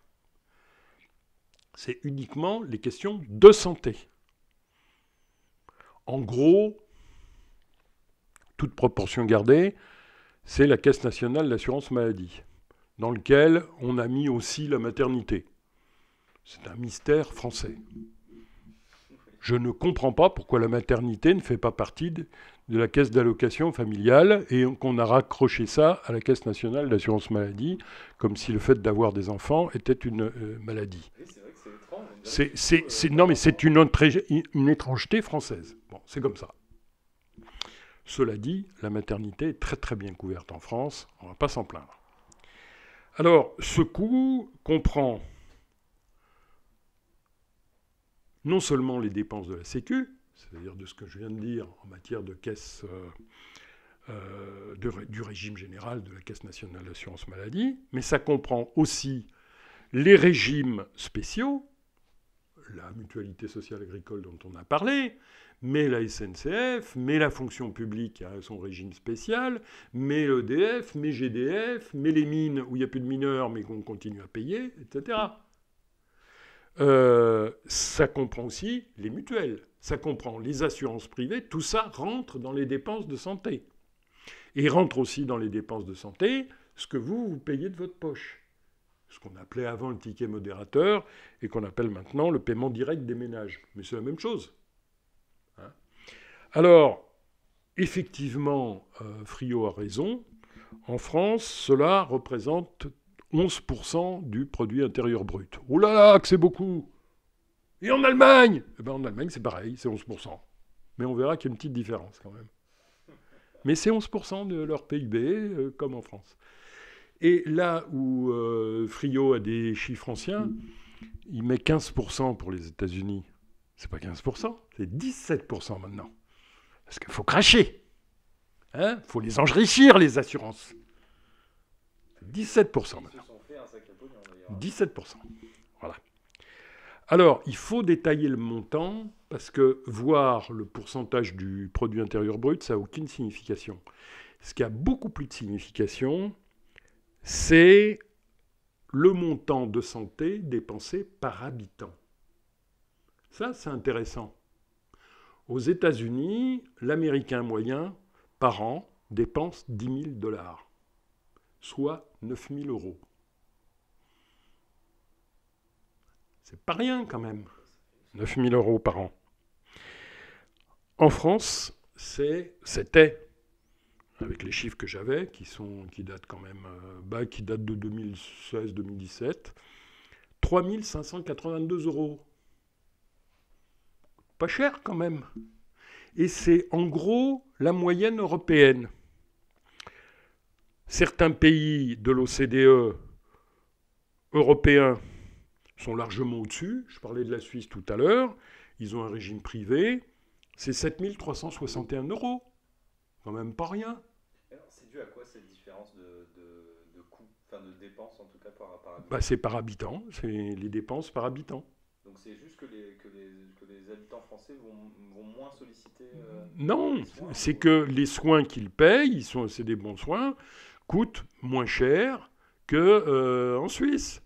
C'est uniquement les questions de santé. En gros, toute proportion gardée, c'est la Caisse nationale d'assurance maladie, dans lequel on a mis aussi la maternité. C'est un mystère français. Je ne comprends pas pourquoi la maternité ne fait pas partie de la caisse d'allocation familiale et qu'on a raccroché ça à la Caisse nationale d'assurance maladie, comme si le fait d'avoir des enfants était une maladie. Oui, c'est vrai que c'est étrange. Non, mais c'est une étrangeté française. Bon, c'est comme ça. Cela dit, la maternité est très très bien couverte en France, on ne va pas s'en plaindre. Alors, ce coût comprend non seulement les dépenses de la Sécu, c'est-à-dire de ce que je viens de dire en matière de caisse du régime général de la Caisse nationale d'assurance maladie, mais ça comprend aussi les régimes spéciaux, la mutualité sociale agricole dont on a parlé, mais la SNCF, mais la fonction publique a son régime spécial, mais l'EDF, mais GDF, mais les mines où il n'y a plus de mineurs mais qu'on continue à payer, etc. Ça comprend aussi les mutuelles, ça comprend les assurances privées, tout ça rentre dans les dépenses de santé. Et rentre aussi dans les dépenses de santé ce que vous payez de votre poche. Ce qu'on appelait avant le ticket modérateur et qu'on appelle maintenant le paiement direct des ménages. Mais c'est la même chose. Hein ? Alors, effectivement, Friot a raison. En France, cela représente 11% du produit intérieur brut. Oh là là, que c'est beaucoup! Et en Allemagne? Eh ben, en Allemagne, c'est pareil, c'est 11%. Mais on verra qu'il y a une petite différence quand même. Mais c'est 11% de leur PIB, comme en France. Et là où Friot a des chiffres anciens, il met 15% pour les États-Unis. C'est pas 15%, c'est 17% maintenant. Parce qu'il faut cracher. Il faut les enrichir, les assurances. 17% maintenant. 17%. Voilà. Alors, il faut détailler le montant, parce que voir le pourcentage du produit intérieur brut, ça n'a aucune signification. Ce qui a beaucoup plus de signification, c'est le montant de santé dépensé par habitant. Ça, c'est intéressant. Aux États-Unis, l'Américain moyen, par an, dépense $10 000, soit 9 000 €. C'est pas rien quand même, 9 000 € par an. En France, c'était, avec les chiffres que j'avais, qui datent quand même, qui datent de 2016-2017, 3 582 €. Pas cher quand même. Et c'est en gros la moyenne européenne. Certains pays de l'OCDE européens sont largement au-dessus. Je parlais de la Suisse tout à l'heure. Ils ont un régime privé. C'est 7 361 €. Quand même pas rien. Alors, c'est dû à quoi cette différence de coût, enfin de dépenses en tout cas par habitant? Bah, c'est par habitant, c'est les dépenses par habitant. Donc c'est juste que les habitants français vont moins solliciter non, les soins, c'est que les soins qu'ils payent, c'est des bons soins, coûtent moins cher qu'en Suisse.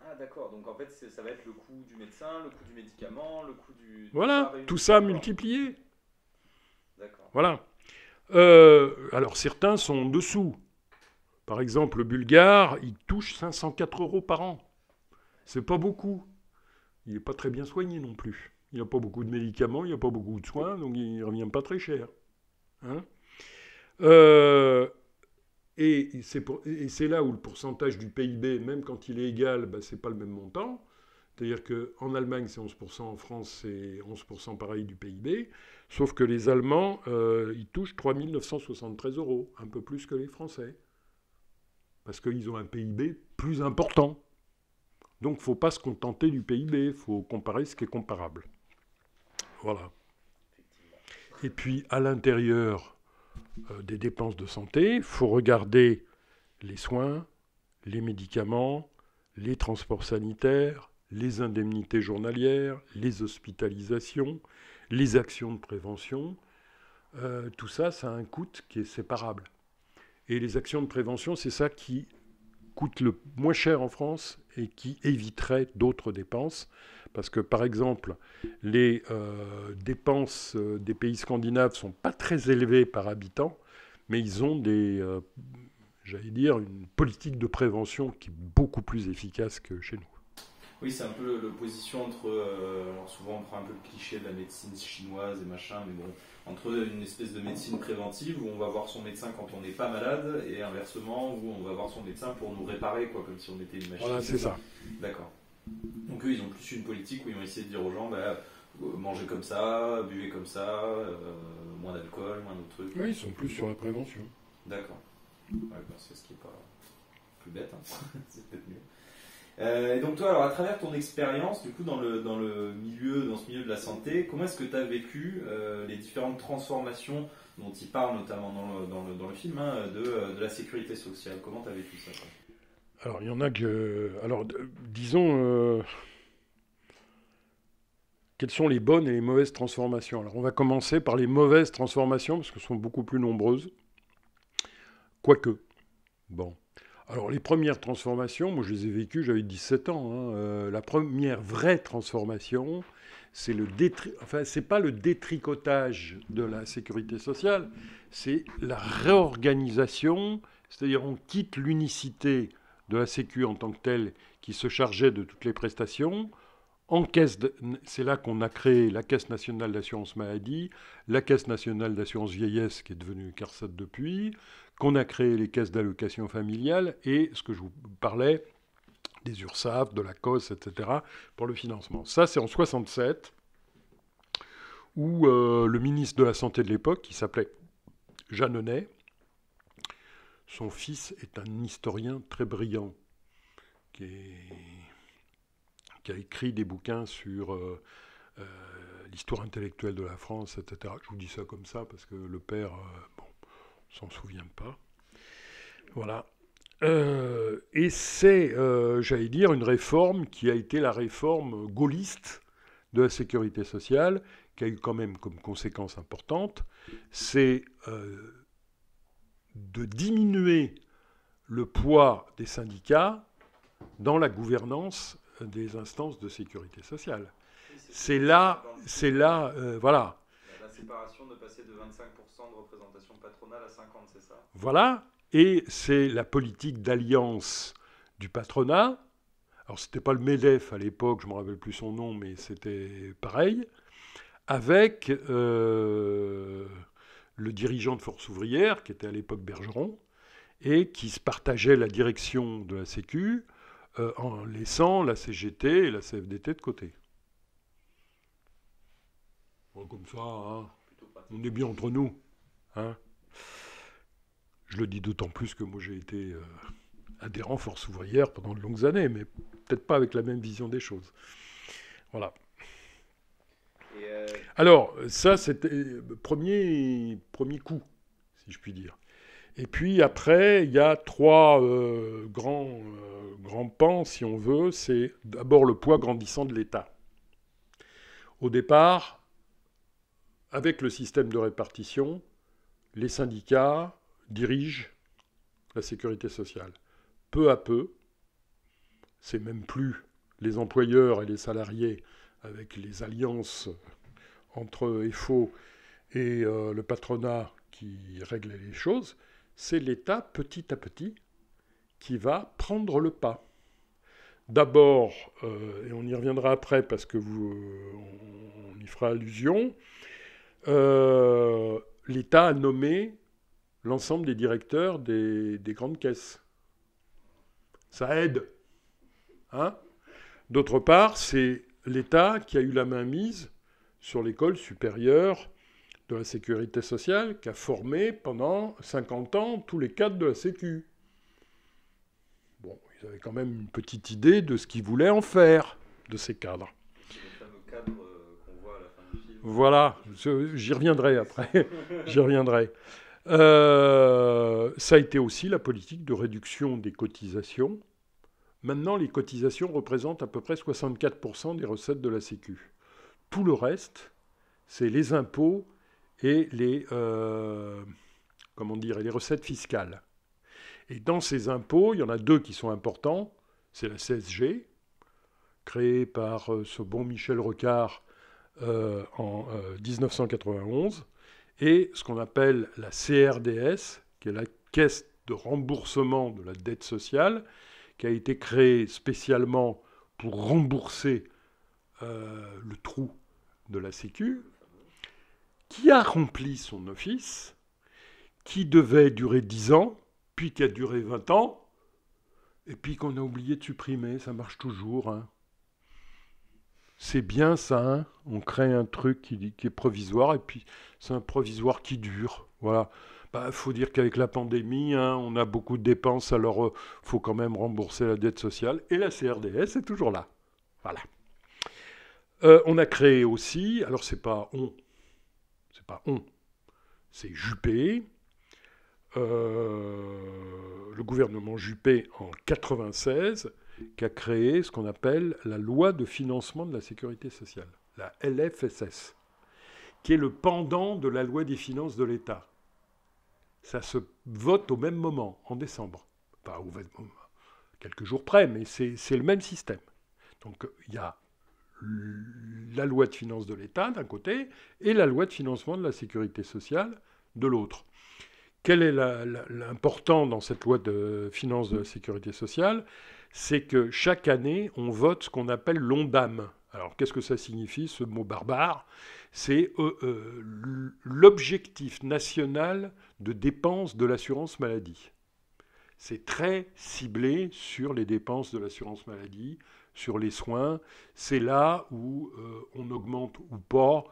Ah d'accord, donc en fait ça va être le coût du médecin, le coût du médicament, le coût du... Voilà, tout ça multiplié. D'accord. Voilà. Alors certains sont en dessous. Par exemple, le Bulgare, il touche 504 € par an. C'est pas beaucoup. Il n'est pas très bien soigné non plus. Il n'a pas beaucoup de médicaments, il n'a pas beaucoup de soins, donc il ne revient pas très cher. Hein, et c'est là où le pourcentage du PIB, même quand il est égal, ce n'est pas le même montant. C'est-à-dire qu'en Allemagne, c'est 11%, en France, c'est 11% pareil du PIB. Sauf que les Allemands, ils touchent 3 973 €, un peu plus que les Français. Parce qu'ils ont un PIB plus important. Donc, il ne faut pas se contenter du PIB, il faut comparer ce qui est comparable. Voilà. Et puis, à l'intérieur des dépenses de santé, il faut regarder les soins, les médicaments, les transports sanitaires, les indemnités journalières, les hospitalisations, les actions de prévention. tout ça, ça a un coût qui est séparable. Et les actions de prévention, c'est ça qui coûte le moins cher en France et qui éviterait d'autres dépenses. Parce que, par exemple, les dépenses des pays scandinaves ne sont pas très élevées par habitant, mais ils ont j'allais dire, une politique de prévention qui est beaucoup plus efficace que chez nous. Oui, c'est un peu l'opposition entre. Alors souvent, on prend un peu le cliché de la médecine chinoise et machin, mais bon, entre une espèce de médecine préventive où on va voir son médecin quand on n'est pas malade et inversement où on va voir son médecin pour nous réparer, quoi, comme si on était une machine. Voilà, c'est ça. D'accord. Donc eux, ils ont plus une politique où ils vont essayer de dire aux gens, mangez comme ça, buvez comme ça, moins d'alcool, moins d'autres trucs. Oui, ils sont plus sur la prévention. D'accord. Ouais, c'est ce qui n'est pas plus bête, hein. C'est peut-être mieux. Et donc toi, alors à travers ton expérience, du coup, dans ce milieu de la santé, comment est-ce que tu as vécu les différentes transformations dont il parle notamment dans le film, hein, de la sécurité sociale? Comment tu as vécu ça, quoi? Alors, il y en a que... Alors, disons... quelles sont les bonnes et les mauvaises transformations? Alors, on va commencer par les mauvaises transformations, parce qu'elles sont beaucoup plus nombreuses. Quoique. Bon. Alors, les premières transformations, moi, je les ai vécues, j'avais 17 ans. Hein. La première vraie transformation, c'est c'est pas le détricotage de la sécurité sociale, c'est la réorganisation, c'est-à-dire on quitte l'unicité de la Sécu en tant que telle, qui se chargeait de toutes les prestations. C'est là qu'on a créé la Caisse nationale d'assurance maladie, la Caisse nationale d'assurance vieillesse, qui est devenue CARSAT depuis, qu'on a créé les caisses d'allocation familiale et ce que je vous parlais, des URSSAF, de la COS, etc., pour le financement. Ça, c'est en 1967, où le ministre de la Santé de l'époque, qui s'appelait Jeanneney, son fils est un historien très brillant, qui a écrit des bouquins sur l'histoire intellectuelle de la France, etc. Je vous dis ça comme ça, parce que le père, on s'en souvient pas. Voilà. Et c'est, j'allais dire, une réforme qui a été la réforme gaulliste de la sécurité sociale, qui a eu quand même comme conséquence importante, c'est de diminuer le poids des syndicats dans la gouvernance des instances de sécurité sociale. C'est là, voilà. La séparation de passer de 25% de représentation patronale à 50%, c'est ça? Voilà, et c'est la politique d'alliance du patronat. Alors, c'était pas le MEDEF à l'époque, je ne me rappelle plus son nom, mais c'était pareil, avec le dirigeant de Force ouvrière, qui était à l'époque Bergeron, et qui se partageait la direction de la Sécu, en laissant la CGT et la CFDT de côté. Bon, comme ça, hein, on est bien entre nous. Hein. Je le dis d'autant plus que moi j'ai été adhérent Force ouvrière pendant de longues années, mais peut-être pas avec la même vision des choses. Voilà. Alors, ça, c'était le premier coup, si je puis dire. Et puis après, il y a trois grands pans, si on veut. C'est d'abord le poids grandissant de l'État. Au départ, avec le système de répartition, les syndicats dirigent la sécurité sociale. Peu à peu, c'est même plus les employeurs et les salariés avec les alliances entre EFO et le patronat qui règlent les choses, c'est l'État, petit à petit, qui va prendre le pas. D'abord, et on y reviendra après parce que on y fera allusion, l'État a nommé l'ensemble des directeurs des grandes caisses. Ça aide. Hein ? D'autre part, c'est l'État qui a eu la main mise sur l'école supérieure de la sécurité sociale, qui a formé pendant 50 ans tous les cadres de la Sécu. Bon, ils avaient quand même une petite idée de ce qu'ils voulaient en faire, de ces cadres. Le fameux cadre qu'on voit à la fin du film. Voilà, j'y reviendrai après. J'y reviendrai. Ça a été aussi la politique de réduction des cotisations. Maintenant, les cotisations représentent à peu près 64% des recettes de la Sécu. Tout le reste, c'est les impôts et les recettes fiscales. Et dans ces impôts, il y en a deux qui sont importants. C'est la CSG, créée par ce bon Michel Rocard en 1991, et ce qu'on appelle la CRDS, qui est la Caisse de remboursement de la dette sociale, qui a été créée spécialement pour rembourser le trou de la Sécu, qui a rempli son office, qui devait durer 10 ans, puis qui a duré 20 ans, et puis qu'on a oublié de supprimer. Ça marche toujours. Hein. C'est bien ça. Hein. On crée un truc qui est provisoire, et puis c'est un provisoire qui dure. Voilà. Faut dire qu'avec la pandémie, hein, on a beaucoup de dépenses, alors faut quand même rembourser la dette sociale. Et la CRDS est toujours là. Voilà. On a créé aussi, alors c'est pas on, c'est Juppé, le gouvernement Juppé en 1996, qui a créé ce qu'on appelle la loi de financement de la sécurité sociale, la LFSS, qui est le pendant de la loi des finances de l'État. Ça se vote au même moment, en décembre. Enfin, quelques jours près, mais c'est le même système. Donc il y a la loi de finances de l'État d'un côté et la loi de financement de la sécurité sociale de l'autre. Quel est l'important dans cette loi de finances de la sécurité sociale? C'est que chaque année, on vote ce qu'on appelle l'ONDAM. Alors, qu'est-ce que ça signifie, ce mot barbare? C'est l'objectif national de dépenses de l'assurance maladie. C'est très ciblé sur les dépenses de l'assurance maladie, sur les soins. C'est là où on augmente ou pas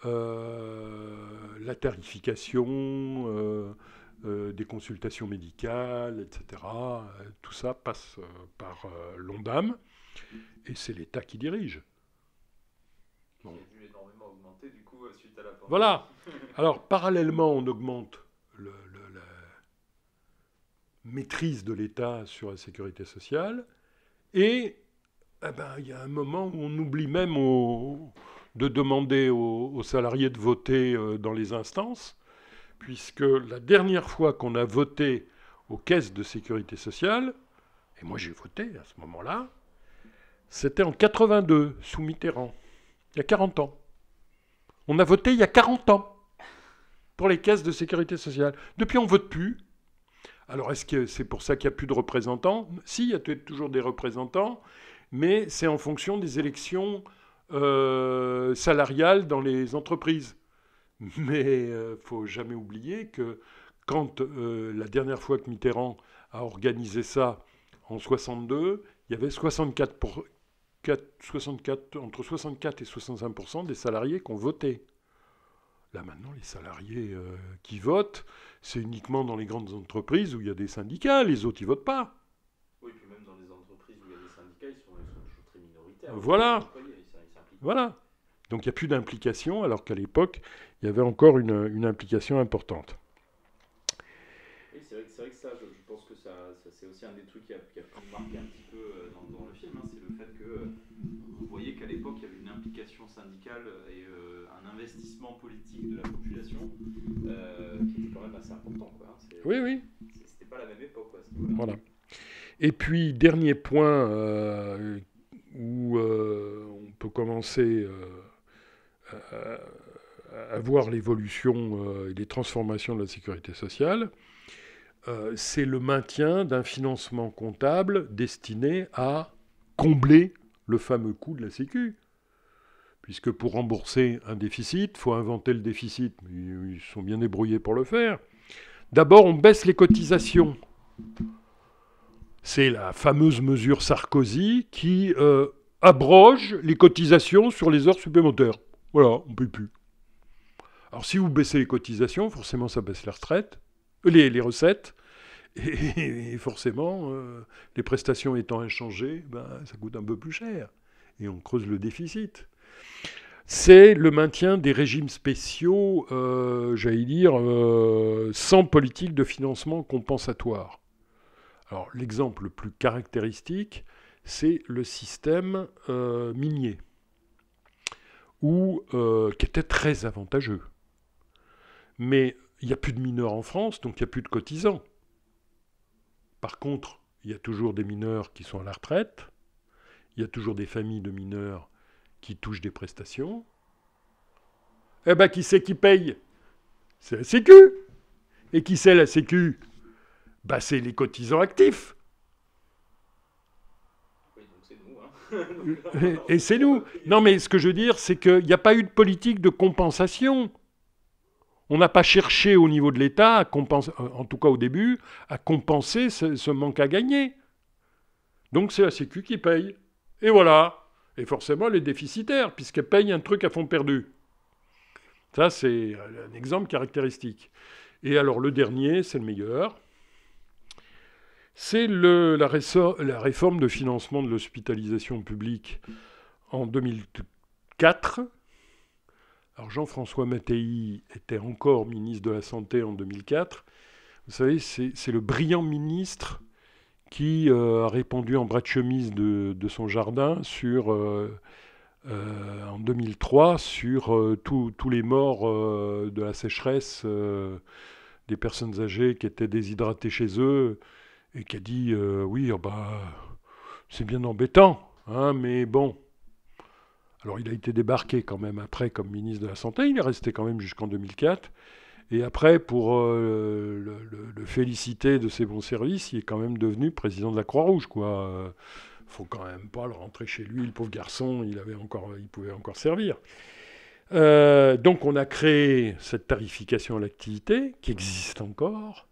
la tarification des consultations médicales, etc. Tout ça passe par l'ONDAM, et c'est l'État qui dirige. Bon. Qui a dû énormément augmenter du coup suite à la pandémie. Voilà. Alors parallèlement, on augmente la maîtrise de l'État sur la sécurité sociale, et il y a un moment où on oublie même de demander aux salariés de voter dans les instances, puisque la dernière fois qu'on a voté aux caisses de sécurité sociale, et moi j'ai voté à ce moment-là, c'était en 82, sous Mitterrand, il y a 40 ans. On a voté il y a 40 ans pour les caisses de sécurité sociale. Depuis, on ne vote plus. Alors, est-ce que c'est pour ça qu'il n'y a plus de représentants? Si, il y a toujours des représentants, mais c'est en fonction des élections salariales dans les entreprises. Mais il ne faut jamais oublier que quand la dernière fois que Mitterrand a organisé ça, en 62, il y avait entre 64 et 65% des salariés qui ont voté. Là, maintenant, les salariés qui votent, c'est uniquement dans les grandes entreprises où il y a des syndicats. Les autres, ils ne votent pas. Oui, puis même dans les entreprises où il y a des syndicats, ils sont toujours très minoritaires. Voilà. Voilà. Donc, il n'y a plus d'implication, alors qu'à l'époque, il y avait encore une implication importante. Oui, c'est vrai que ça, je pense que ça c'est aussi un des trucs qui a pu marquer un petit peu dans le film. Hein, c'est le fait que vous voyez qu'à l'époque, il y avait une implication syndicale et un investissement politique de la population qui était quand même assez important. Quoi, hein. Oui. C'était pas la même époque. Quoi, voilà. Et puis, dernier point où on peut commencer à voir l'évolution et les transformations de la sécurité sociale, c'est le maintien d'un financement comptable destiné à combler le fameux coût de la Sécu. Puisque pour rembourser un déficit, il faut inventer le déficit. Ils sont bien débrouillés pour le faire. D'abord, on baisse les cotisations. C'est la fameuse mesure Sarkozy qui abroge les cotisations sur les heures supplémentaires. Voilà, on ne paye plus. Alors si vous baissez les cotisations, forcément ça baisse les retraites, les recettes, et forcément, les prestations étant inchangées, ça coûte un peu plus cher. Et on creuse le déficit. C'est le maintien des régimes spéciaux, sans politique de financement compensatoire. Alors l'exemple le plus caractéristique, c'est le système minier, qui était très avantageux. Mais il n'y a plus de mineurs en France, donc il n'y a plus de cotisants. Par contre, il y a toujours des mineurs qui sont à la retraite. Il y a toujours des familles de mineurs qui touchent des prestations. Eh bien, qui c'est qui paye? C'est la Sécu. Et qui c'est la Sécu? C'est les cotisants actifs. Oui, donc c'est nous. Hein. Et c'est nous. Non, mais ce que je veux dire, c'est qu'il n'y a pas eu de politique de compensation. On n'a pas cherché au niveau de l'État, en tout cas au début, à compenser ce manque à gagner. Donc c'est la Sécu qui paye. Et voilà. Et forcément, elle est déficitaire, puisqu'elle paye un truc à fond perdu. Ça, c'est un exemple caractéristique. Et alors, le dernier, c'est le meilleur. C'est la réforme de financement de l'hospitalisation publique en 2004. Alors, Jean-François Mattei était encore ministre de la Santé en 2004. Vous savez, c'est le brillant ministre qui a répandu en bras de chemise de son jardin en 2003 sur tous les morts de la sécheresse des personnes âgées qui étaient déshydratées chez eux, et qui a dit oui, c'est bien embêtant, hein, mais bon. Alors il a été débarqué quand même après comme ministre de la Santé, il est resté quand même jusqu'en 2004. Et après, pour le féliciter de ses bons services, il est quand même devenu président de la Croix-Rouge, quoi. Faut quand même pas le rentrer chez lui, le pauvre garçon, il pouvait encore servir. Donc on a créé cette tarification à l'activité, qui existe encore.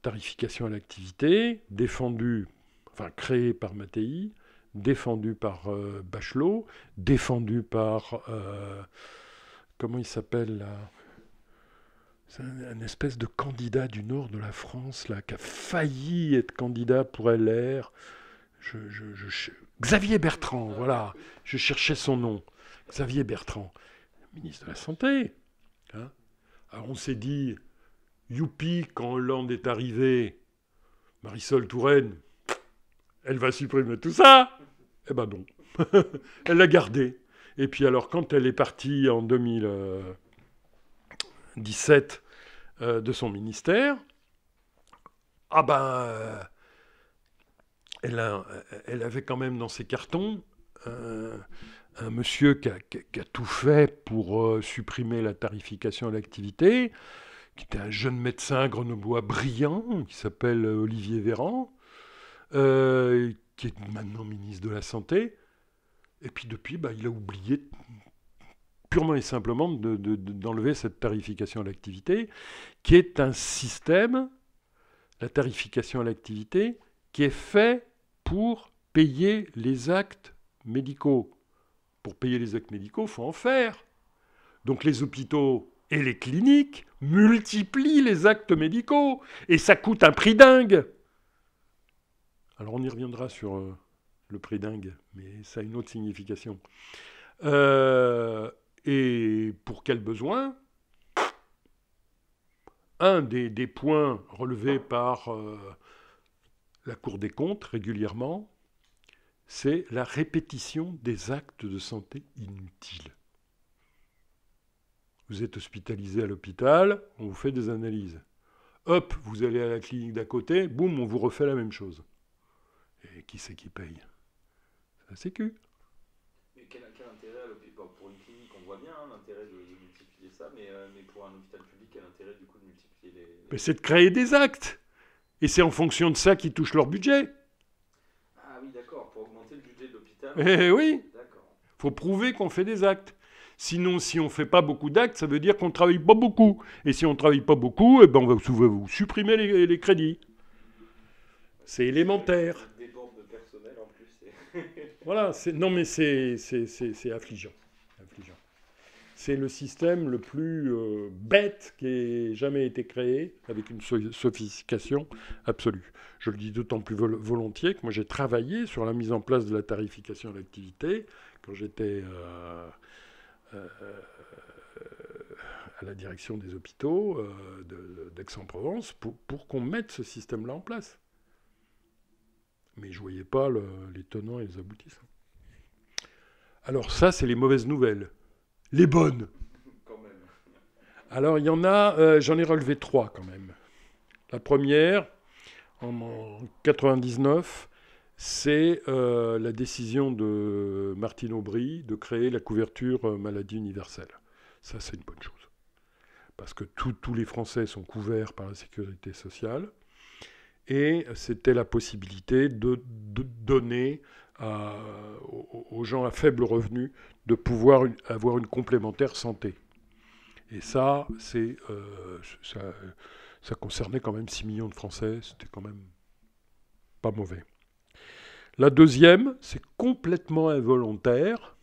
Tarification à l'activité, créée par Mattei, défendue par Bachelot, défendue par... comment il s'appelle, là ? C'est un espèce de candidat du nord de la France, là, qui a failli être candidat pour LR. Xavier Bertrand, voilà. Je cherchais son nom. Xavier Bertrand, ministre de la Santé. Hein. Alors on s'est dit, youpi, quand Hollande est arrivé, Marisol Touraine, elle va supprimer tout ça. Eh ben non. Elle l'a gardé. Et puis alors, quand elle est partie en 2017 de son ministère, elle avait quand même dans ses cartons un monsieur qui a tout fait pour supprimer la tarification à l'activité, qui était un jeune médecin grenoblois brillant, qui s'appelle Olivier Véran, qui est maintenant ministre de la Santé. Et puis depuis, il a oublié purement et simplement d'enlever cette tarification à l'activité, qui est un système, la tarification à l'activité, qui est fait pour payer les actes médicaux. Pour payer les actes médicaux, il faut en faire. Donc les hôpitaux et les cliniques multiplient les actes médicaux. Et ça coûte un prix dingue. Alors on y reviendra sur le prix dingue, mais ça a une autre signification. Et pour quel besoin ? Un des points relevés par la Cour des comptes régulièrement, c'est la répétition des actes de santé inutiles. Vous êtes hospitalisé à l'hôpital, on vous fait des analyses. Hop, vous allez à la clinique d'à côté, boum, on vous refait la même chose. Et qui c'est qui paye ? C'est la Sécu. Mais quel intérêt pour une clinique, on voit bien l'intérêt de multiplier ça, mais pour un hôpital public, quel intérêt du coup de multiplier les... Mais c'est de créer des actes. Et c'est en fonction de ça qu'ils touchent leur budget. Ah oui, d'accord, pour augmenter le budget de l'hôpital. Eh oui. D'accord. Faut prouver qu'on fait des actes. Sinon, si on ne fait pas beaucoup d'actes, ça veut dire qu'on ne travaille pas beaucoup. Et si on ne travaille pas beaucoup, on va vous supprimer les crédits. C'est élémentaire. Des déborde de personnel en plus. Voilà, non mais c'est affligeant. C'est le système le plus bête qui ait jamais été créé, avec une sophistication absolue. Je le dis d'autant plus volontiers que moi j'ai travaillé sur la mise en place de la tarification à l'activité quand j'étais à la direction des hôpitaux d'Aix-en-Provence pour qu'on mette ce système-là en place. Mais je ne voyais pas les tenants et les aboutissants. Alors ça, c'est les mauvaises nouvelles. Les bonnes. Quand même. Alors, il y en a, j'en ai relevé 3 quand même. La première, en 1999, c'est la décision de Martine Aubry de créer la couverture maladie universelle. Ça, c'est une bonne chose. Parce que tous les Français sont couverts par la sécurité sociale. Et c'était la possibilité de donner aux gens à faible revenu de pouvoir avoir une complémentaire santé. Et ça, ça concernait quand même 6 millions de Français. C'était quand même pas mauvais. La deuxième, c'est complètement involontaire.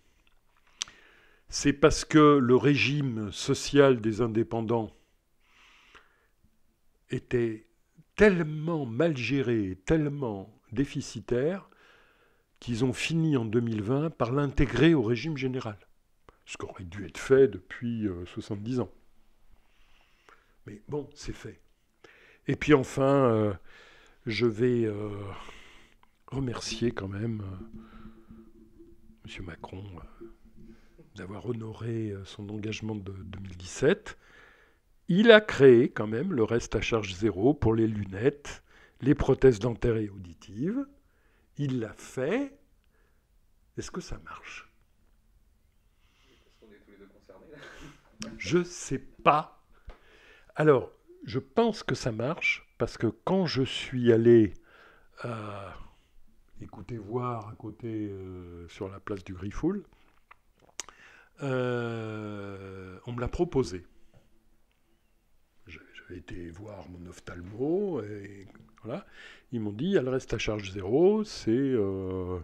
C'est parce que le régime social des indépendants était tellement mal géré, tellement déficitaire, qu'ils ont fini en 2020 par l'intégrer au régime général. Ce qui aurait dû être fait depuis 70 ans. Mais bon, c'est fait. Et puis enfin, je vais remercier quand même M. Macron d'avoir honoré son engagement de 2017. Il a créé quand même le reste à charge zéro pour les lunettes, les prothèses dentaires et auditives. Il l'a fait. Est-ce que ça marche? Est-ce qu'on est tous les deux concernés là? Je sais pas. Alors, je pense que ça marche parce que quand je suis allé écouter voir à côté sur la place du Griffoul, on me l'a proposé. J'avais été voir mon ophtalmo et voilà. Ils m'ont dit, il y a le reste à charge zéro, c'est... Bon,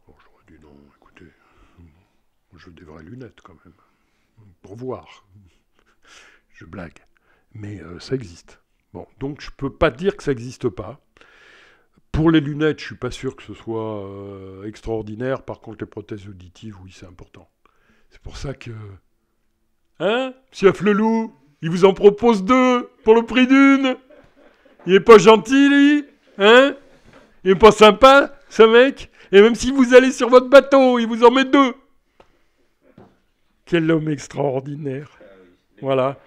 j'aurais dit non, écoutez, je veux des vraies lunettes quand même, pour voir. Je blague. Mais ça existe. Bon, donc je peux pas dire que ça n'existe pas. Pour les lunettes, je suis pas sûr que ce soit extraordinaire. Par contre, les prothèses auditives, oui, c'est important. C'est pour ça que... Hein, monsieur Afflelou, il vous en propose 2 pour le prix d'une. Il est pas gentil, lui. Hein? Il est pas sympa, ce mec. Et même si vous allez sur votre bateau, il vous en met 2. Quel homme extraordinaire. Voilà.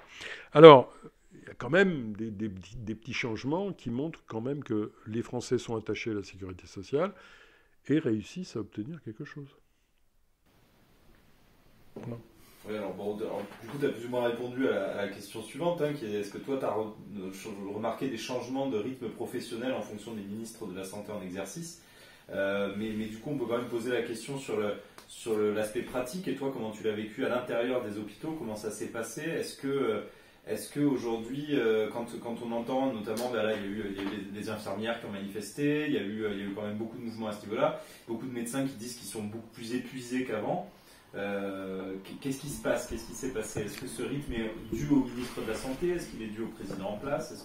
Alors, il y a quand même des petits changements qui montrent quand même que les Français sont attachés à la sécurité sociale et réussissent à obtenir quelque chose. Non. Oui, alors, bon, du coup, tu as plus ou moins répondu à la question suivante, hein, qui est est-ce que toi, tu as remarqué des changements de rythme professionnel en fonction des ministres de la Santé en exercice, mais du coup, on peut quand même poser la question sur l'aspect pratique. Et toi, comment tu l'as vécu à l'intérieur des hôpitaux? Comment ça s'est passé? Est-ce que aujourd'hui, quand on entend, notamment, ben là, il y a eu des infirmières qui ont manifesté, il y a eu quand même beaucoup de mouvements à ce niveau-là, beaucoup de médecins qui disent qu'ils sont beaucoup plus épuisés qu'avant. Qu'est-ce qui se passe? Qu'est-ce qui s'est passé? Est-ce que ce rythme est dû au ministre de la Santé? Est-ce qu'il est dû au président en place?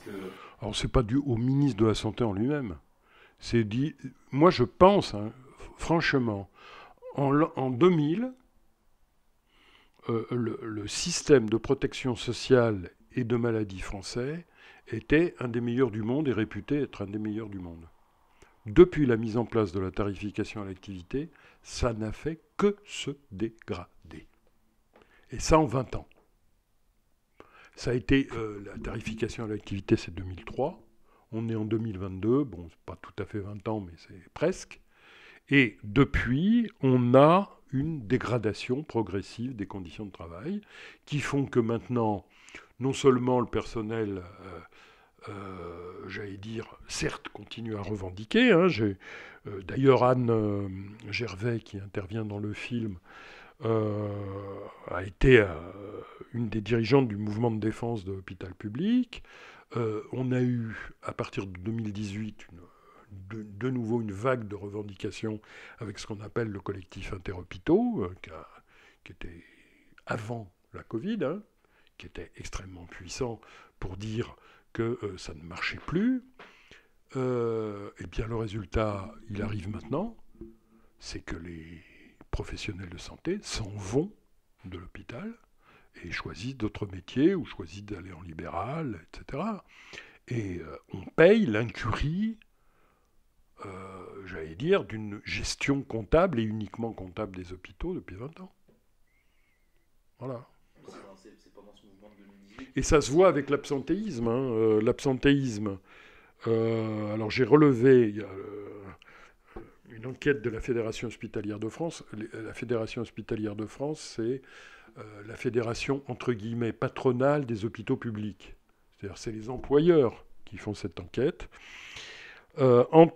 Alors, c'est pas dû au ministre de la Santé en lui-même. C'est dit... Moi, je pense, hein, franchement, en 2000, le système de protection sociale et de maladie français était un des meilleurs du monde et réputé être un des meilleurs du monde. Depuis la mise en place de la tarification à l'activité, ça n'a fait que se dégrader. Et ça en 20 ans. Ça a été, la tarification à l'activité, c'est 2003. On est en 2022. Bon, c'est pas tout à fait 20 ans, mais c'est presque. Et depuis, on a une dégradation progressive des conditions de travail qui font que maintenant, non seulement le personnel... j'allais dire, certes, continue à revendiquer. Hein, d'ailleurs, Anne Gervais, qui intervient dans le film, a été une des dirigeantes du mouvement de défense de l'hôpital public. On a eu, à partir de 2018, de nouveau une vague de revendications avec ce qu'on appelle le collectif interhôpitaux, qui était avant la Covid, hein, qui était extrêmement puissant pour dire que ça ne marchait plus. Et bien le résultat, il arrive maintenant, c'est que les professionnels de santé s'en vont de l'hôpital et choisissent d'autres métiers ou choisissent d'aller en libéral, etc. Et on paye l'incurie, j'allais dire, d'une gestion comptable et uniquement comptable des hôpitaux depuis 20 ans. Voilà. C'est pendant ce mouvement de Et ça se voit avec l'absentéisme. L'absentéisme. Alors j'ai relevé une enquête de la Fédération hospitalière de France. La Fédération hospitalière de France, c'est la fédération, entre guillemets, patronale des hôpitaux publics. C'est-à-dire c'est les employeurs qui font cette enquête. En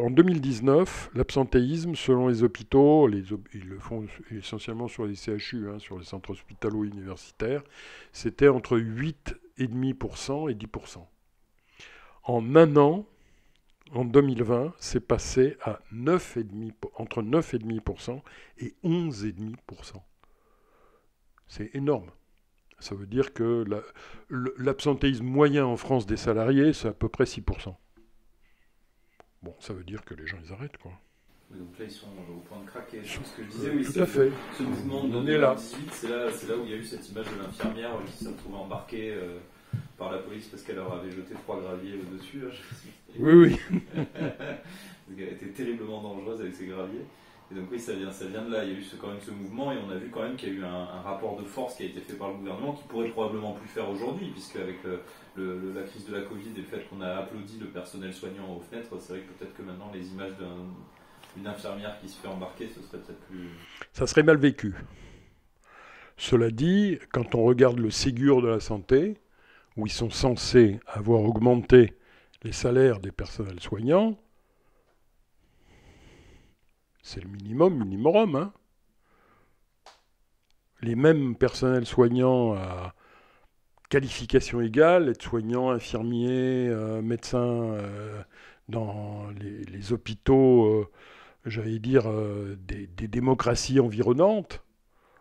2019, l'absentéisme, selon les hôpitaux, ils le font essentiellement sur les CHU, sur les centres hospitalo-universitaires, c'était entre 8,5% et 10%. En un an, en 2020, c'est passé à entre 9,5% et 11,5%. C'est énorme. Ça veut dire que l'absentéisme moyen en France des salariés, c'est à peu près 6%. Bon, ça veut dire que les gens, ils arrêtent, quoi. Oui, donc là, ils sont au point de craquer. Ce que je disais, oui, tout à fait. Ce mouvement de 2018, c'est là où il y a eu cette image de l'infirmière qui s'est retrouvée embarquée par la police parce qu'elle leur avait jeté 3 graviers au-dessus. Oui. Elle était terriblement dangereuse avec ses graviers. Et donc oui, ça vient de là. Il y a eu quand même ce mouvement et on a vu quand même qu'il y a eu un rapport de force qui a été fait par le gouvernement qui pourrait probablement plus faire aujourd'hui, puisque avec la crise de la Covid et le fait qu'on a applaudi le personnel soignant aux fenêtres, c'est vrai que peut-être que maintenant les images d'une infirmière qui se fait embarquer, ce serait peut-être plus... Ça serait mal vécu. Cela dit, quand on regarde le Ségur de la santé, où ils sont censés avoir augmenté les salaires des personnels soignants, c'est le minimum. Les mêmes personnels soignants à qualification égale, aides-soignants, infirmiers, médecins, dans les hôpitaux, j'allais dire, des démocraties environnantes.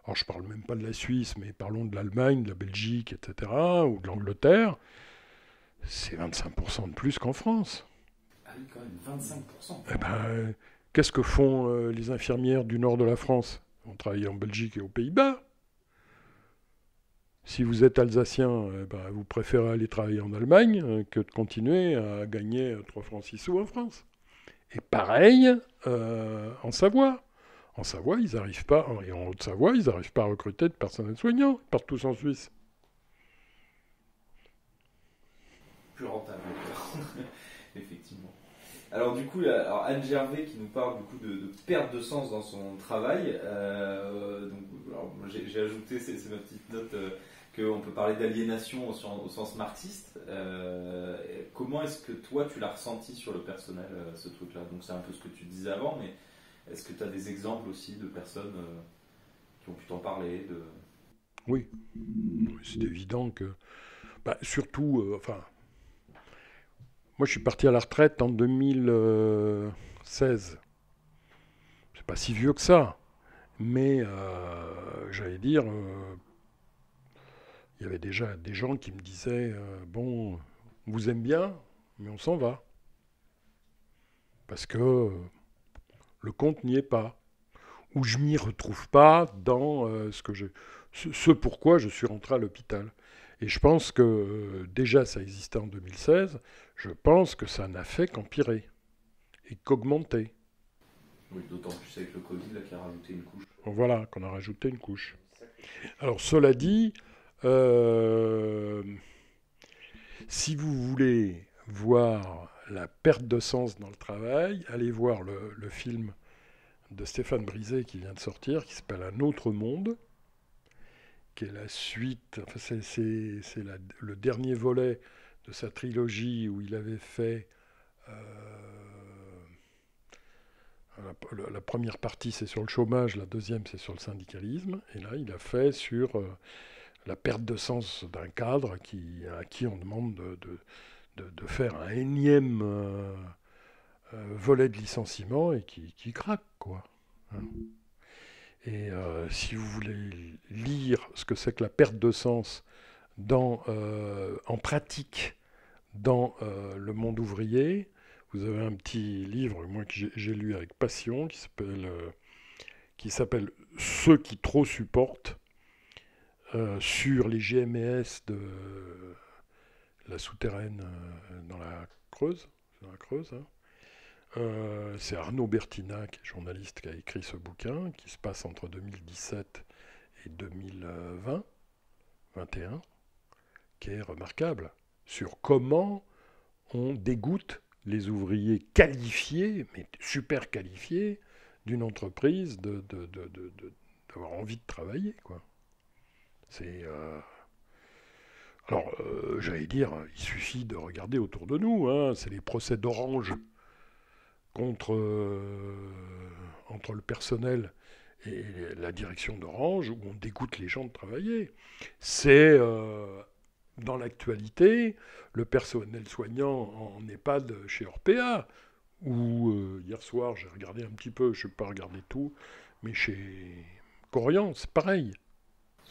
Alors je ne parle même pas de la Suisse, mais parlons de l'Allemagne, de la Belgique, etc., ou de l'Angleterre. C'est 25% de plus qu'en France. Ah oui, quand même, 25%. Eh ben, qu'est-ce que font les infirmières du nord de la France? On travaille en Belgique et aux Pays-Bas. Si vous êtes alsacien, vous préférez aller travailler en Allemagne que de continuer à gagner 3 francs 6 sous en France. Et pareil en Savoie. En Savoie, ils n'arrivent pas, et en Haute-Savoie, ils n'arrivent pas à recruter de personnel soignant. Ils partent tous en Suisse. Plus rentable, effectivement. Alors du coup, Anne Gervais qui nous parle du coup de perte de sens dans son travail. J'ai ajouté, c'est ma petite note, qu'on peut parler d'aliénation au sens marxiste. Comment est-ce que toi tu l'as ressenti sur le personnel, ce truc-là? Donc c'est un peu ce que tu disais avant, mais est-ce que tu as des exemples aussi de personnes qui ont pu t'en parler Oui, c'est évident que... surtout, moi je suis parti à la retraite en 2016. C'est pas si vieux que ça. Mais, j'allais dire, il y avait déjà des gens qui me disaient bon, on vous aime bien, mais on s'en va. Parce que le compte n'y est pas. Ou je m'y retrouve pas dans ce pourquoi je suis rentré à l'hôpital. Et je pense que déjà ça existait en 2016, je pense que ça n'a fait qu'empirer et qu'augmenter. Oui, d'autant plus avec le Covid là, qui a rajouté une couche. Voilà, qu'on a rajouté une couche. Alors cela dit, si vous voulez voir la perte de sens dans le travail, allez voir le film de Stéphane Brisé qui vient de sortir, qui s'appelle Un autre monde, qui est la suite, c'est le dernier volet de sa trilogie où il avait fait... la première partie, c'est sur le chômage, la deuxième, c'est sur le syndicalisme, et là, il a fait sur la perte de sens d'un cadre à qui on demande de faire un énième volet de licenciement et qui craque, quoi. Et si vous voulez lire ce que c'est que la perte de sens en pratique dans le monde ouvrier, vous avez un petit livre, moi, que j'ai lu avec passion, qui s'appelle Ceux qui trop supportent, sur les GMS de la souterraine dans la Creuse. C'est Arnaud Bertinac, journaliste, qui a écrit ce bouquin, qui se passe entre 2017 et 2020, 21, qui est remarquable, sur comment on dégoûte les ouvriers qualifiés, mais super qualifiés, d'une entreprise d'avoir envie de travailler, quoi. C'est... Alors, j'allais dire, il suffit de regarder autour de nous, hein, c'est les procès d'Orange entre le personnel et la direction d'Orange, où on dégoûte les gens de travailler. C'est, dans l'actualité, le personnel soignant en EHPAD chez Orpea, où hier soir, j'ai regardé un petit peu, je ne vais pas regarder tout, mais chez Corian, c'est pareil.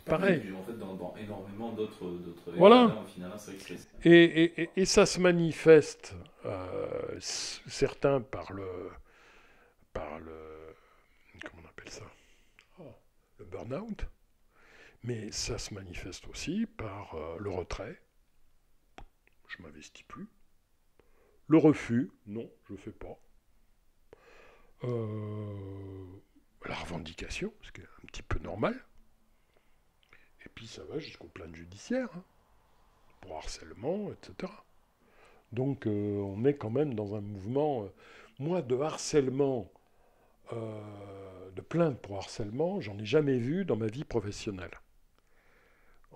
Pareil. Et en fait, dans énormément d'autres voilà. États, au final, c'est vrai que et ça se manifeste, certains par le comment on appelle ça, le burn-out, mais ça se manifeste aussi par le retrait, je m'investis plus, le refus, non, je ne fais pas, la revendication, ce qui est un petit peu normal. Et puis ça va jusqu'aux plaintes judiciaires, hein, pour harcèlement, etc. Donc on est quand même dans un mouvement... moi, de harcèlement, de plainte pour harcèlement, j'en ai jamais vu dans ma vie professionnelle.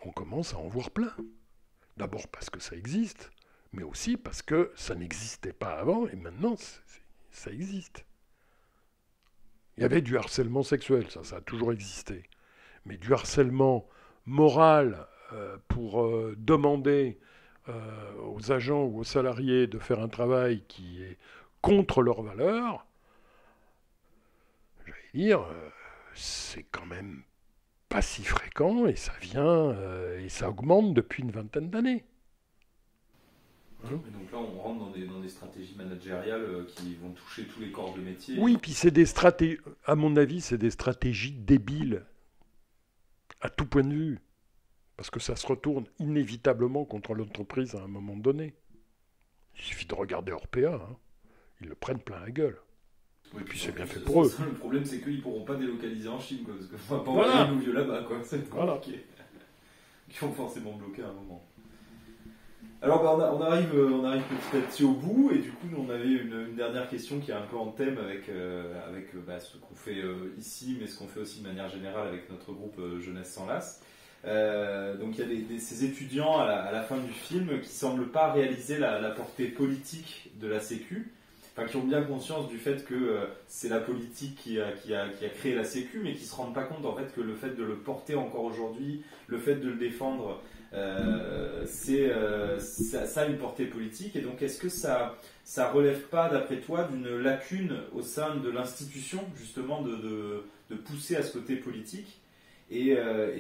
On commence à en voir plein. D'abord parce que ça existe, mais aussi parce que ça n'existait pas avant, et maintenant, ça existe. Il y avait du harcèlement sexuel, ça a toujours existé. Mais du harcèlement moral pour demander aux agents ou aux salariés de faire un travail qui est contre leurs valeurs, j'allais dire, c'est quand même pas si fréquent et ça vient et ça augmente depuis une vingtaine d'années. Donc là, on rentre dans des stratégies managériales qui vont toucher tous les corps de métier. Oui, puis c'est des stratégies, à mon avis, c'est des stratégies débiles, à tout point de vue. Parce que ça se retourne inévitablement contre l'entreprise à un moment donné. Il suffit de regarder Orpea, hein. Ils le prennent plein la gueule. Oui, puis c'est bien fait pour eux. Ça, le problème, c'est qu'ils ne pourront pas délocaliser en Chine, quoi, parce qu'on va pas voilà. envoyer nos vieux là-bas, quoi. C'est compliqué. Voilà. Ils vont forcément bloquer à un moment. Alors, bah, on arrive petit à petit au bout, et du coup, nous, on avait une dernière question qui est un peu en thème avec ce qu'on fait ici, mais ce qu'on fait aussi de manière générale avec notre groupe Jeunesse sans Lasse. Donc il y a ces étudiants à la fin du film qui ne semblent pas réaliser la portée politique de la Sécu, enfin qui ont bien conscience du fait que c'est la politique qui a créé la Sécu, mais qui ne se rendent pas compte en fait que le fait de le porter encore aujourd'hui, le fait de le défendre, ça a une portée politique. Et donc est-ce que ça relève pas d'après toi d'une lacune au sein de l'institution justement de pousser à ce côté politique? Et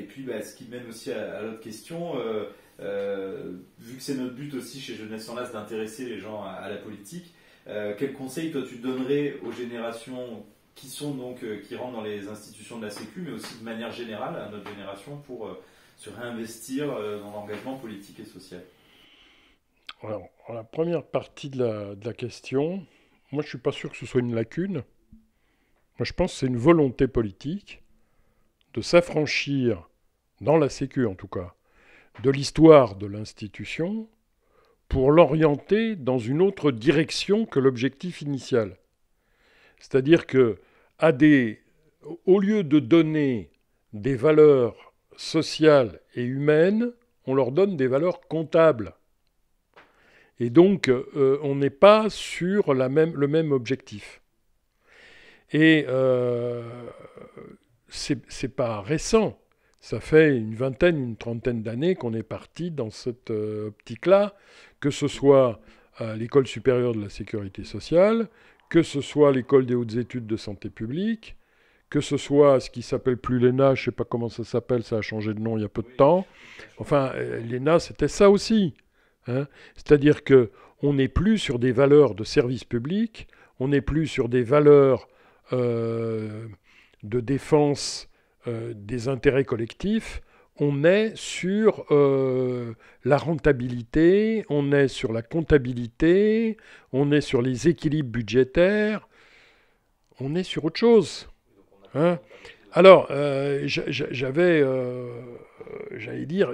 puis, ce qui mène aussi à l'autre question, vu que c'est notre but aussi chez Jeunesse sans Lasse d'intéresser les gens à la politique, quel conseil toi tu donnerais aux générations qui rentrent dans les institutions de la Sécu, mais aussi de manière générale à notre génération pour se réinvestir dans l'engagement politique et social? Alors, la première partie de la question, moi je ne suis pas sûr que ce soit une lacune. Moi je pense que c'est une volonté politique de s'affranchir, dans la Sécu en tout cas, de l'histoire de l'institution pour l'orienter dans une autre direction que l'objectif initial. C'est-à-dire que, au lieu de donner des valeurs sociales et humaines, on leur donne des valeurs comptables. Et donc, on n'est pas sur le même objectif. Et c'est pas récent. Ça fait une trentaine d'années qu'on est parti dans cette optique-là, que ce soit à l'École supérieure de la sécurité sociale, que ce soit à l'École des hautes études de santé publique, que ce soit ce qui s'appelle plus l'ENA, je ne sais pas comment ça s'appelle, ça a changé de nom il y a peu de temps. Enfin, l'ENA, c'était ça aussi. Hein. C'est-à-dire qu'on n'est plus sur des valeurs de service public, on n'est plus sur des valeurs de défense des intérêts collectifs, on est sur la rentabilité, on est sur la comptabilité, on est sur les équilibres budgétaires, on est sur autre chose. Hein. Alors, j'allais dire,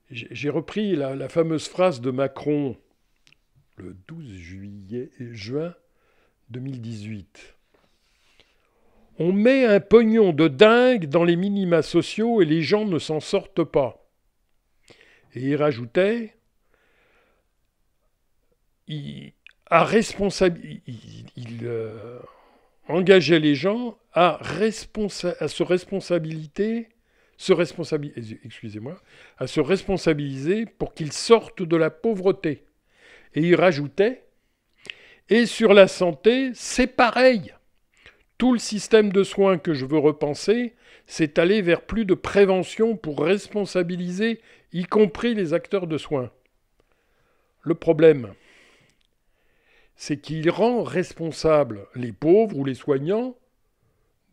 j'ai repris la fameuse phrase de Macron le 12 juin 2018. On met un pognon de dingue dans les minima sociaux et les gens ne s'en sortent pas. Et il rajoutait, il engageait les gens à se responsabiliser pour qu'ils sortent de la pauvreté. Et il rajoutait, et sur la santé, c'est pareil. Tout le système de soins que je veux repenser, c'est aller vers plus de prévention pour responsabiliser, y compris les acteurs de soins. Le problème, c'est qu'il rend responsables les pauvres ou les soignants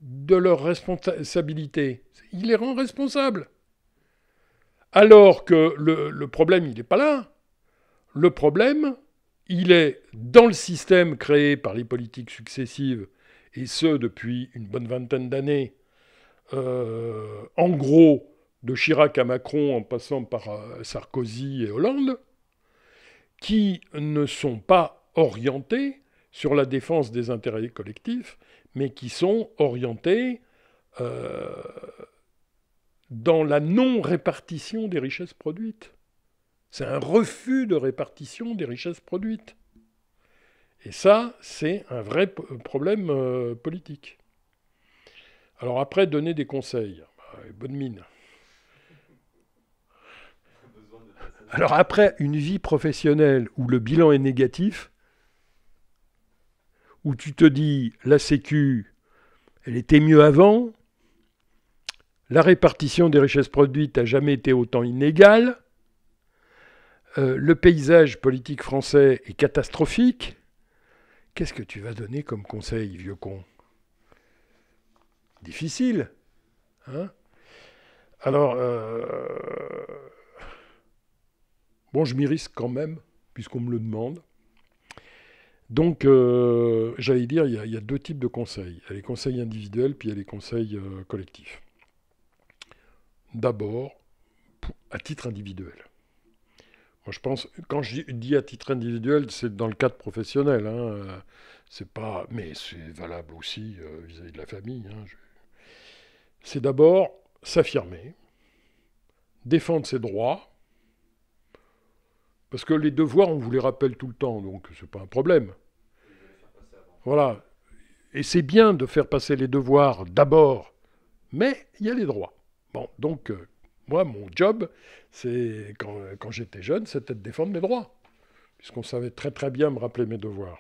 de leur responsabilité. Il les rend responsables. Alors que le problème, il n'est pas là. Le problème, il est dans le système créé par les politiques successives, et ce depuis une bonne vingtaine d'années, en gros, de Chirac à Macron en passant par Sarkozy et Hollande, qui ne sont pas orientés sur la défense des intérêts collectifs, mais qui sont orientés dans la non-répartition des richesses produites. C'est un refus de répartition des richesses produites. Et ça, c'est un vrai problème politique. Alors après, donner des conseils. Bonne mine. Alors après, une vie professionnelle où le bilan est négatif, où tu te dis, la Sécu, elle était mieux avant, la répartition des richesses produites n'a jamais été autant inégale, le paysage politique français est catastrophique. Qu'est-ce que tu vas donner comme conseil, vieux con ? Difficile. Hein ? Alors, bon, je m'y risque quand même, puisqu'on me le demande. Donc, j'allais dire, il y a deux types de conseils. Il y a les conseils individuels, puis il y a les conseils collectifs. D'abord, à titre individuel. Moi, je pense, quand je dis à titre individuel, c'est dans le cadre professionnel. Hein, c'est pas, mais c'est valable aussi vis-à-vis de la famille. Hein, c'est d'abord s'affirmer, défendre ses droits, parce que les devoirs, on vous les rappelle tout le temps, donc c'est pas un problème. Voilà. Et c'est bien de faire passer les devoirs d'abord, mais il y a les droits. Bon, donc, moi, mon job, c'est quand j'étais jeune, c'était de défendre mes droits, puisqu'on savait très très bien me rappeler mes devoirs.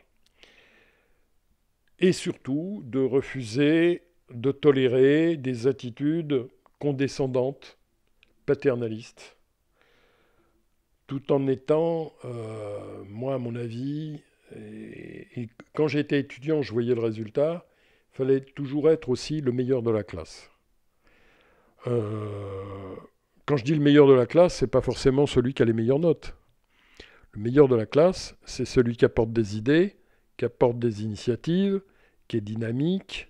Et surtout, de refuser de tolérer des attitudes condescendantes, paternalistes, tout en étant, moi, à mon avis, et quand j'étais étudiant, je voyais le résultat, il fallait toujours être aussi le meilleur de la classe. Quand je dis le meilleur de la classe, c'est pas forcément celui qui a les meilleures notes. Le meilleur de la classe, c'est celui qui apporte des idées, qui apporte des initiatives, qui est dynamique.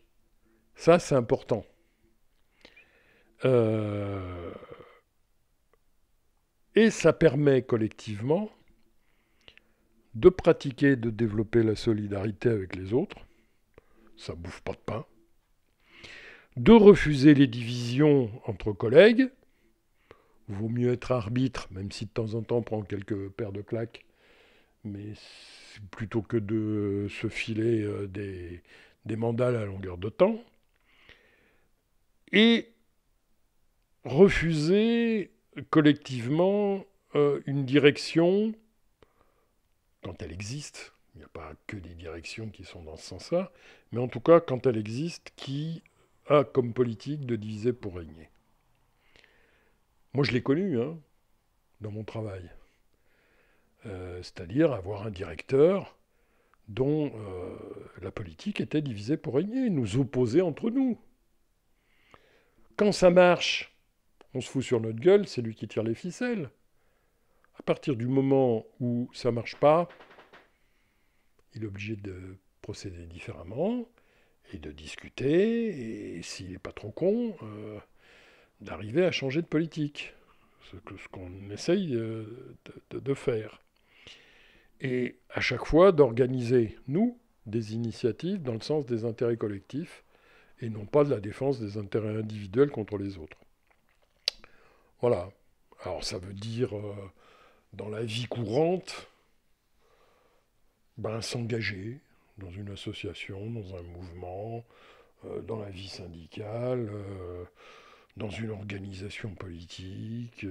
Ça, c'est important. Et ça permet collectivement de pratiquer, de développer la solidarité avec les autres. Ça bouffe pas de pain. De refuser les divisions entre collègues. Vaut mieux être arbitre, même si de temps en temps on prend quelques paires de claques, mais plutôt que de se filer des mandales à longueur de temps. Et refuser collectivement une direction, quand elle existe, il n'y a pas que des directions qui sont dans ce sens-là, mais en tout cas quand elle existe, qui a comme politique de diviser pour régner. Moi je l'ai connu dans mon travail. C'est-à-dire avoir un directeur dont la politique était divisée pour régner, nous opposer entre nous. Quand ça marche, on se fout sur notre gueule, c'est lui qui tire les ficelles. À partir du moment où ça ne marche pas, il est obligé de procéder différemment. et de discuter, et s'il n'est pas trop con, d'arriver à changer de politique. Ce qu'on essaye de faire. Et à chaque fois, d'organiser, nous, des initiatives dans le sens des intérêts collectifs, et non pas de la défense des intérêts individuels contre les autres. Voilà. Alors ça veut dire, dans la vie courante, s'engager dans une association, dans un mouvement, dans la vie syndicale, dans une organisation politique,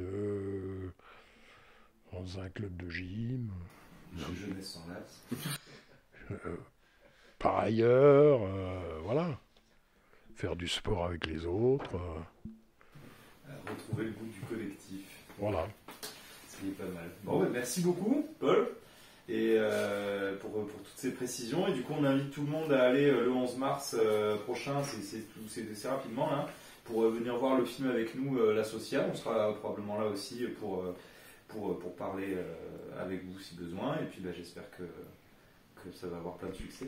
dans un club de gym. Jeunesse sans lasse. Par ailleurs, voilà. Faire du sport avec les autres. Retrouver le goût du collectif. Voilà. Ce qui est pas mal. Bon, merci beaucoup, Paul, et pour toutes ces précisions. Et du coup, on invite tout le monde à aller le 11 mars prochain, c'est rapidement, là, pour venir voir le film avec nous, La Sociale. On sera probablement là aussi pour parler avec vous si besoin. Et puis, j'espère que ça va avoir plein de succès.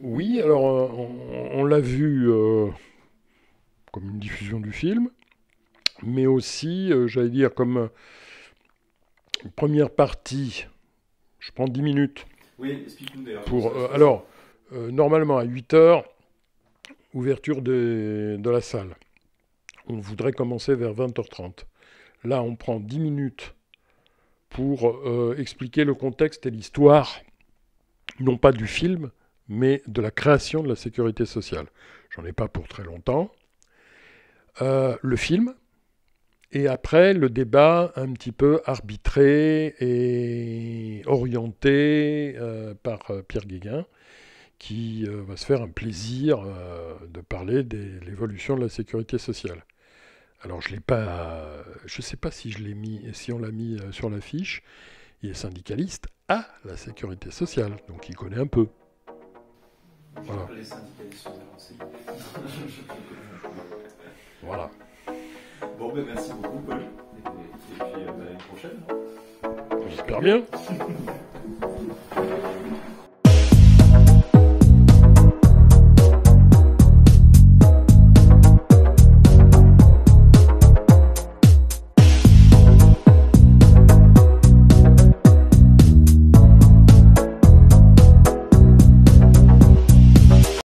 Oui, alors on l'a vu comme une diffusion du film, mais aussi, j'allais dire, comme une première partie. Je prends 10 minutes. Oui, explique-nous d'ailleurs. Alors, normalement, à 8h, ouverture de la salle. On voudrait commencer vers 20h30. Là, on prend 10 minutes pour expliquer le contexte et l'histoire, non pas du film, mais de la création de la sécurité sociale. J'en ai pas pour très longtemps. Le film, et après le débat un petit peu arbitré et orienté par Pierre Guéguin, qui va se faire un plaisir de parler de l'évolution de la sécurité sociale. Alors je ne sais pas si on l'a mis sur l'affiche. Il est syndicaliste à la sécurité sociale, donc il connaît un peu. Voilà. Les syndicalistes sont avancés. Voilà. Bon, merci beaucoup, Paul. Et puis, à une prochaine. J'espère bien.